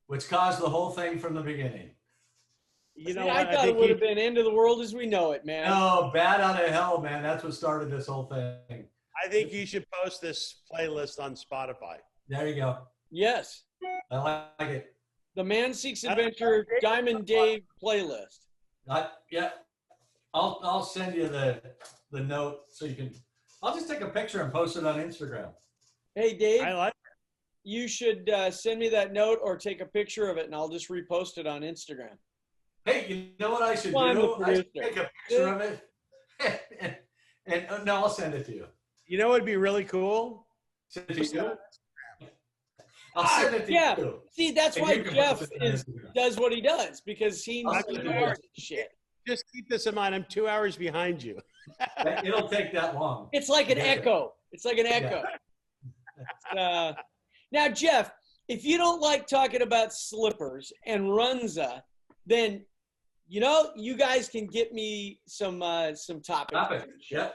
which caused the whole thing from the beginning. You know, I thought it would have been End of the World as we know it, man. No, Bat Out of Hell, man. That's what started this whole thing. I think you should post this playlist on Spotify. There you go. Yes. I like it. The Man Seeks Adventure Diamond Dave playlist. Yeah. I'll send you the note so you can. I'll just take a picture and post it on Instagram. Hey, Dave. I like it. You should send me that note or take a picture of it, and I'll just repost it on Instagram. Hey, you know what I should do? I should take a picture of it. and no, I'll send it to you. You know what would be really cool? Send it to you? I'll send it to you. See, that's why Jeff does what he does, because he knows shit. Just keep this in mind. I'm 2 hours behind you. It'll take that long. It's like an echo. It's like an echo. Now, Jeff, if you don't like talking about slippers and Runza, then you guys can get me some topics. Yep.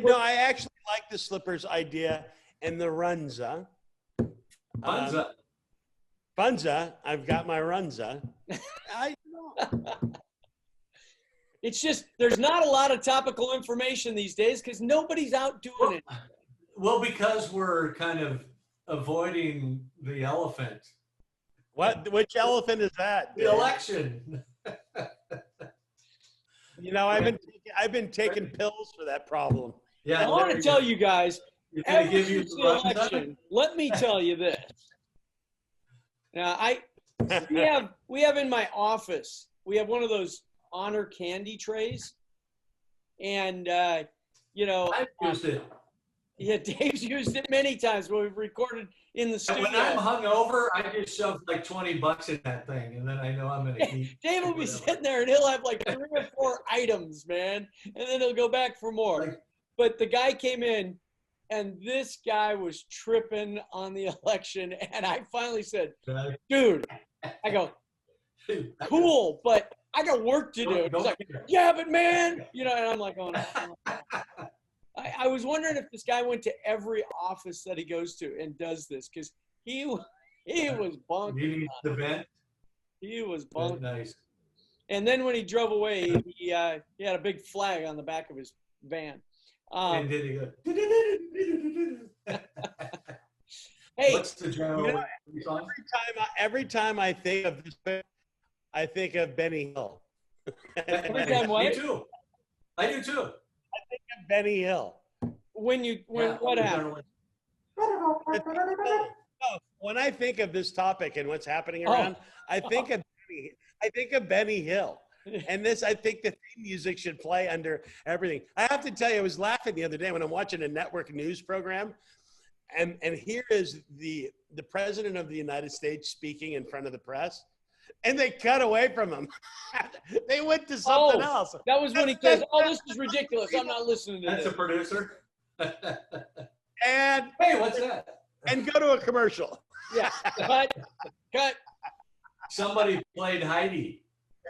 No, I actually like the slippers idea and the Runza. Funza. I've got my Runza. It's just there's not a lot of topical information these days because nobody's out doing it. Well, because we're kind of avoiding the elephant. What? Which elephant is that? The election. I've been taking pills for that problem. Yeah, I want to tell you guys. Ever since the election, let me tell you this. Now, we have in my office, we have one of those honor candy trays, and I've used it. Yeah, Dave's used it many times when we've recorded in the studio. When I'm hungover, I just shove like $20 in that thing, and then I know I'm gonna eat. Dave will be sitting there, and he'll have like 3 or 4 items, man, and then he'll go back for more. But the guy came in, and this guy was tripping on the election, and I finally said, "Dude," I go, "Cool, but I got work to do." He's like, "Yeah, but man," and I'm like, "Oh no." I was wondering if this guy went to every office that he goes to and does this, because he was bunked. You need the vent. He was bunked. Nice. And then when he drove away, he had a big flag on the back of his van. And did he go? Hey, what's the general song? Every time I think of this, I think of Benny Hill. Every time what? Me too. I do too. Benny Hill. What happened? When I think of this topic and what's happening around, I think of Benny Hill. And I think the theme music should play under everything. I have to tell you, I was laughing the other day when I'm watching a network news program, and here is the president of the United States speaking in front of the press. And they cut away from him. They went to something else. That was when he says, "Oh, this is ridiculous. I'm not listening to this." That's a producer. And hey, what's that? And go to a commercial. Yeah. Cut. Somebody played Heidi.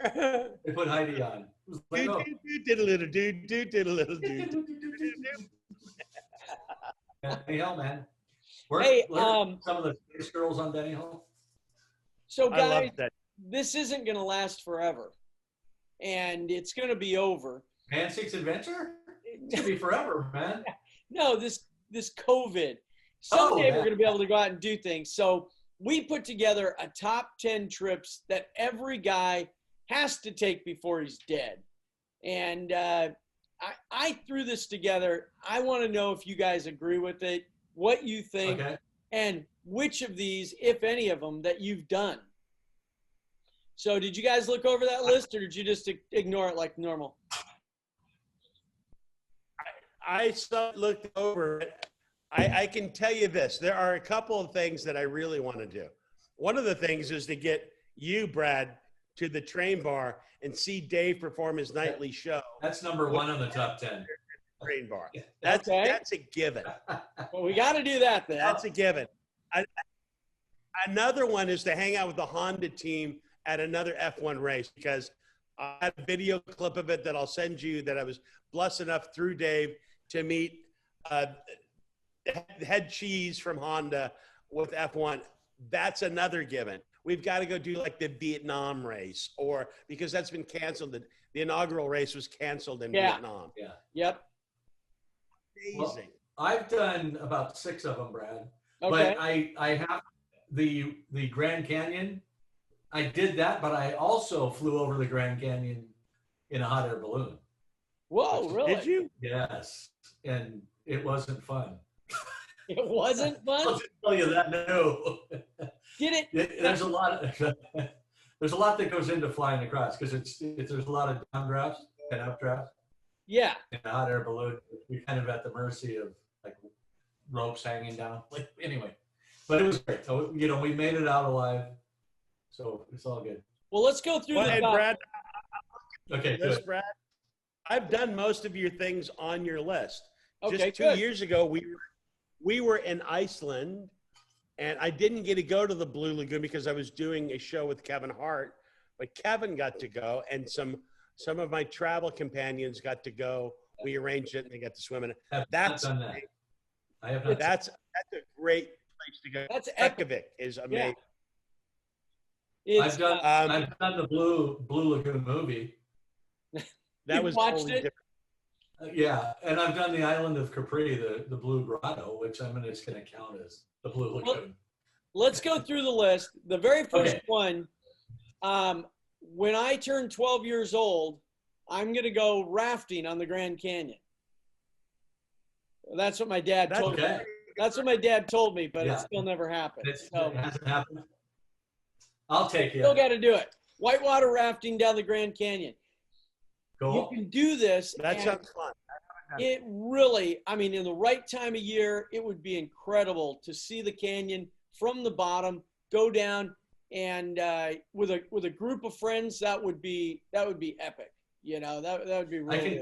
They put Heidi on. Like, oh. Did a little dude. Benny Hill, man. Hey, some of the Space Girls on Benny Hill. So guys, this isn't going to last forever, and it's going to be over. Man Seeks Adventure? It's going to be forever, man. No, this COVID. Someday we're going to be able to go out and do things. So we put together a top 10 trips that every guy has to take before he's dead. And I threw this together. I want to know if you guys agree with it, what you think. Okay. and which of these, if any of them, that you've done. So did you guys look over that list, or did you just ignore it like normal? I looked over it. I can tell you this. There are a couple of things that I really want to do. One of the things is to get you, Brad, to the Train Bar and see Dave perform his nightly show. That's number one on the top 10. Train Bar. That's a given. Well, we got to do that then. That's a given. Another one is to hang out with the Honda team at another F1 race, because I have a video clip of it that I'll send you, that I was blessed enough through Dave to meet head cheese from Honda with F1. That's another given. We've got to go do like the Vietnam race, or because that's been canceled. The inaugural race was canceled in Vietnam. Yeah. Yep. Amazing. Well, I've done about 6 of them, Brad. Okay. But I have the Grand Canyon. I did that, but I also flew over the Grand Canyon in a hot air balloon. Whoa, really? Did you? Yes, and it wasn't fun. It wasn't fun? I'll just tell you that, no. Did it? There's a lot that goes into flying across, because there's a lot of downdrafts and updrafts. Yeah. In a hot air balloon, we're kind of at the mercy of like ropes hanging down. Like, anyway, but it was great. So, you know, we made it out alive, so it's all good. Well, let's go through the top. Brad, Okay, this, good. Brad, I've done most of your things on your list. Okay, Just 2 good. years ago, we were in Iceland, and I didn't get to go to the Blue Lagoon because I was doing a show with Kevin Hart, but Kevin got to go, and some of my travel companions got to go. We arranged it, and they got to swim in it. That's done that. I have not. That's a great place to go. That's epic. Reykjavik is amazing. It's, I've done the Blue Lagoon movie. That was watched totally it? different. Yeah, and I've done the island of Capri, the Blue Grotto, which I mean it's going to count as the Blue Lagoon. Let's go through the list. The very first Okay. one, when I turn 12 years old, I'm going to go rafting on the Grand Canyon. That's what my dad told me. Okay. That's what my dad told me, but Yeah. it still never happened. It So hasn't happened. I'll take you. still got to do it. Whitewater rafting down the Grand Canyon. You Go. can do this. That and sounds fun. it really, I mean, in the right time of year, it would be incredible to see the canyon from the bottom, go down, and with a group of friends, that would be epic. You know, that would be really.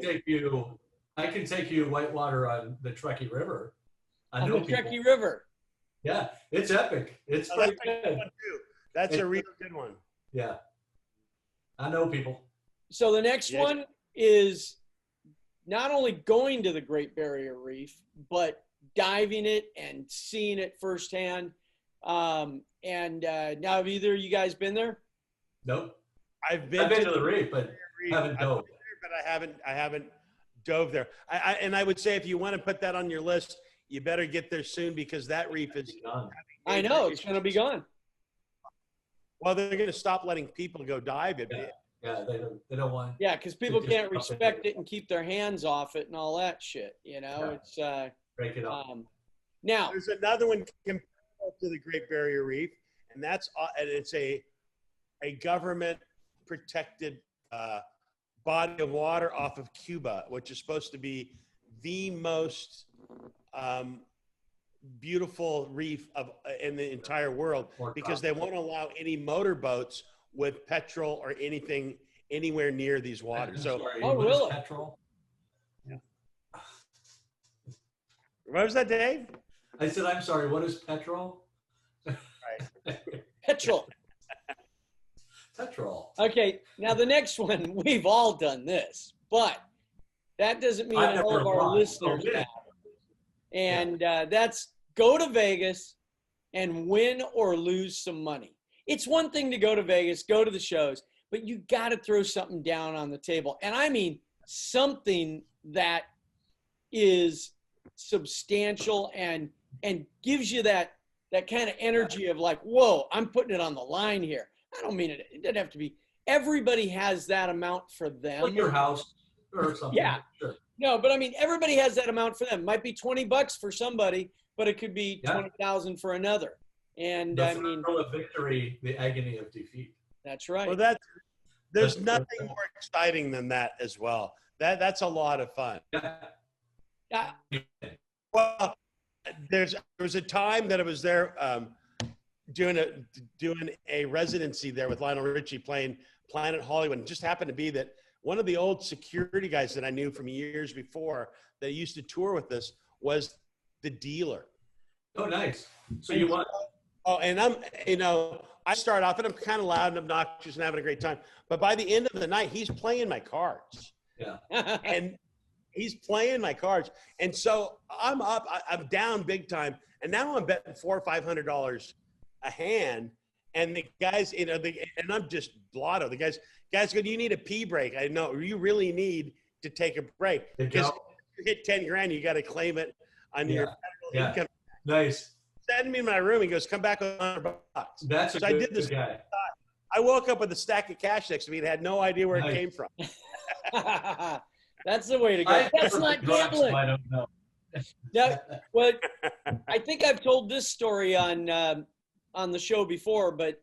I can take you whitewater on the Truckee River. on the Truckee River. Yeah, it's epic. It's Oh, that's pretty a good good. one too. That's a real good one. Yeah, I know people. So the next Yes. one is not only going to the Great Barrier Reef, but diving it and seeing it firsthand. Now, have either of you guys been there? Nope. I've been to the reef, but reef. haven't I've dove. been there, but I haven't dove there. I would say if you want to put that on your list, you better get there soon, because that reef is Done. I know it's going to be gone. Well, they're going to stop letting people go dive it. Yeah, they don't want. Yeah, because people just can't up and respect do it and keep their hands off it and all that shit. You know, Yeah. it's Break it up. now. There's another one comparable to the Great Barrier Reef, and it's a government protected body of water off of Cuba, which is supposed to be the most beautiful reef in the entire world, because they won't allow any motorboats with petrol or anything anywhere near these waters. So, Sorry, Oh, what is really? Petrol? what was that, Dave? I said, I'm sorry. What is petrol? Petrol. Petrol. Okay, now the next one, we've all done this, but that doesn't mean I've all never of our applied. listeners Oh, yeah. have. And that's go to Vegas and win or lose some money. It's one thing to go to Vegas, go to the shows, but you got to throw something down on the table. And I mean something that is substantial and gives you that kind of energy of like, whoa, I'm putting it on the line here. I don't mean it. It doesn't have to be. Everybody has that amount for them. Like your house or something. Yeah. Sure. No, but I mean, everybody has that amount for them. Might be $20 for somebody, but it could be Yeah. 20,000 for another. And The I mean, thrill of victory, the agony of defeat. that's right. Well, there's nothing more exciting than that as well. That's a lot of fun. Yeah. Well, there was a time that I was there doing a residency there with Lionel Richie playing Planet Hollywood. It just happened to be that one of the old security guys that I knew from years before that used to tour with us was the dealer. Oh, nice. So you won. Oh, and I start off and I'm kind of loud and obnoxious and having a great time. But by the end of the night, he's playing my cards. Yeah. And he's playing my cards. And so I'm up, I'm down big time. And now I'm betting $400 or $500 a hand. And the guys, and I'm just blotto. The guys go, do you need a pee break? I know, you really need to take a break. Because if you hit 10 grand, you got to claim it on your federal income. Nice. Send me in my room. He goes, come back with $100. That's a good, I did this guy. I woke up with a stack of cash next to me and had no idea where it came from. That's the way to go. That's not gambling. I don't know. Well, I think I've told this story on the show before, but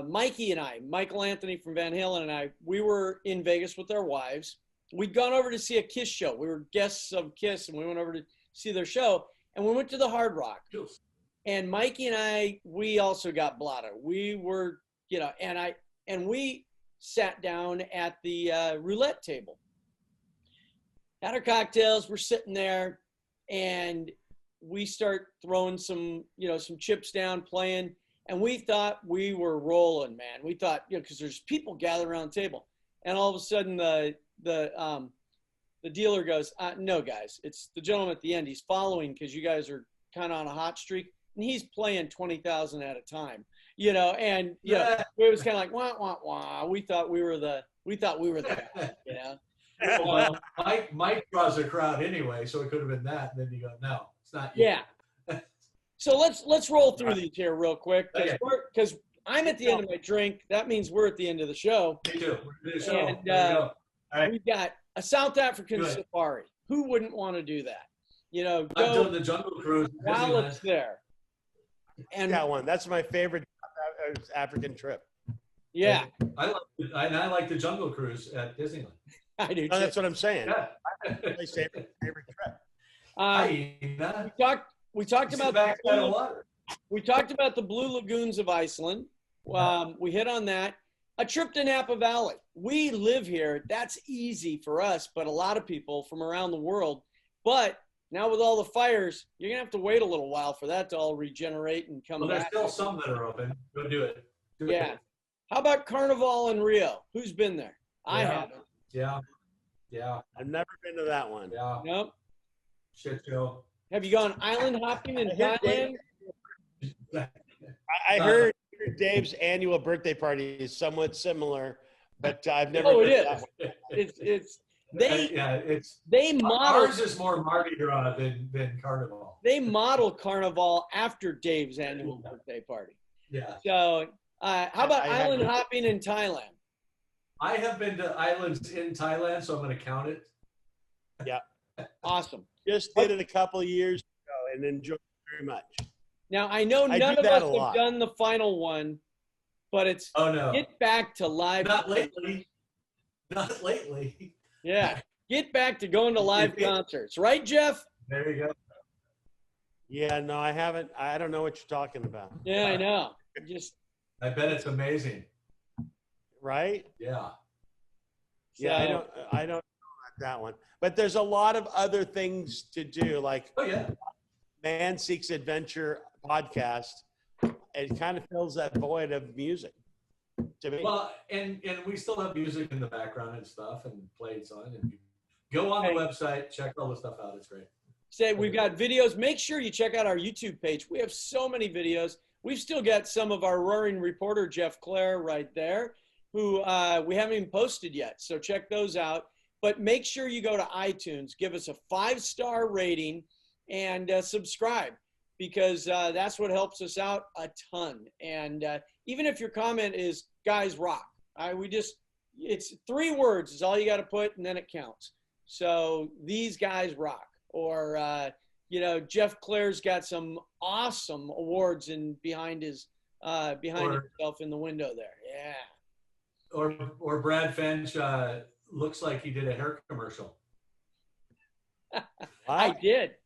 Mikey and I, Michael Anthony from Van Halen and I, we were in Vegas with our wives. We'd gone over to see a Kiss show. We were guests of Kiss, and we went over to see their show. And we went to the Hard Rock. And Mikey and I, we also got blotto. We were, and we sat down at the roulette table. Had our cocktails, we're sitting there, and we start throwing some chips down, playing, and we thought we were rolling, man. We thought, because there's people gathered around the table, and all of a sudden the dealer goes, no, guys, it's the gentleman at the end. He's following because you guys are kind of on a hot streak, and he's playing 20,000 at a time, and it was kind of like, wah, wah, wah. We thought we were the guy, Well, Mike draws a crowd anyway, so it could have been that. And then you go, no, it's not you. Yeah. So let's roll through these here real quick because I'm at the end of my drink. That means we're at the end of the show. Me too. And All right. we've got a South African safari. Who wouldn't want to do that? I've done the Jungle Cruise while it's there. And that one. That's my favorite African trip. Yeah. I like the Jungle Cruise at Disneyland. I do too. No, that's what I'm saying. Yeah. My favorite trip. We talked about the Blue Lagoons of Iceland. We hit on that. A trip to Napa Valley. We live here. That's easy for us, but a lot of people from around the world. But now with all the fires, you're going to have to wait a little while for that to all regenerate and come back. There's still some that are open. Go do it. Yeah. How about Carnival in Rio? Who's been there? I haven't. Yeah. I've never been to that one. Yeah. Nope. Shit show. Have you gone island hopping in Thailand? I heard Dave's annual birthday party is somewhat similar, but I've never Oh, been it to is. that one. They model. Ours is more Mardi Gras than Carnival. They model Carnival after Dave's annual birthday party. Yeah. So, how about island hopping in Thailand? I have been to islands in Thailand, so I'm going to count it. Yeah. Awesome. Just did it a couple of years ago and enjoyed it very much. Now, I know none of us have done the final one, but it's get back to live. Not lately. Not lately. Yeah. Get back to going to live concerts. Right, Jeff? There you go. Yeah, no, I haven't. I don't know what you're talking about. Yeah, I know. I bet it's amazing. Right? Yeah. Yeah, I don't know about that one. But there's a lot of other things to do, like Man Seeks Adventure podcast. It kind of fills that void of music to me. Well, and we still have music in the background and stuff and plays on. And go on the website, check all the stuff out. It's great. We've got videos. Make sure you check out our YouTube page. We have so many videos. We've still got some of our roaring reporter, Jeff Clare, right there, who we haven't even posted yet. So check those out. But make sure you go to iTunes, give us a 5-star rating, and subscribe, because that's what helps us out a ton. And even if your comment is "guys rock," it's 3 words is all you got to put, and then it counts. So these guys rock. Or, Jeff Clare's got some awesome awards behind himself in the window there. Yeah. Or Brad Finch looks like he did a hair commercial. I did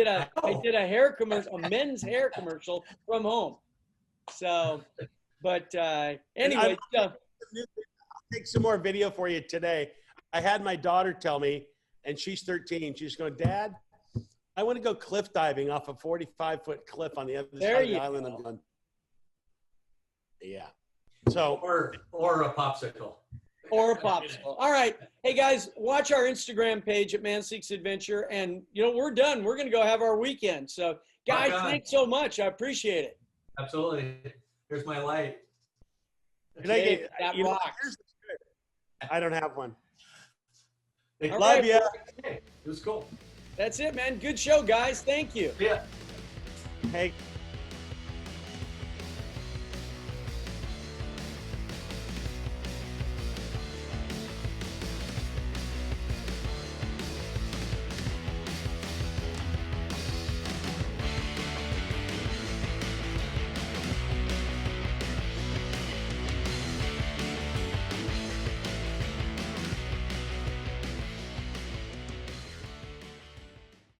a hair commercial, a men's hair commercial from home. So, but anyway, I'll take some more video for you today. I had my daughter tell me, and she's 13. She's going, Dad, I want to go cliff diving off a 45-foot cliff on the other side of the island. I'm going, yeah. So or a popsicle. Or a popsicle. All right. Hey, guys, watch our Instagram page at Man Seeks Adventure. And, we're done. We're going to go have our weekend. So, guys, thanks so much. I appreciate it. Absolutely. Here's my light. Okay, that rocks. I don't have one. Love you. It was cool. That's it, man. Good show, guys. Thank you. Yeah. Hey.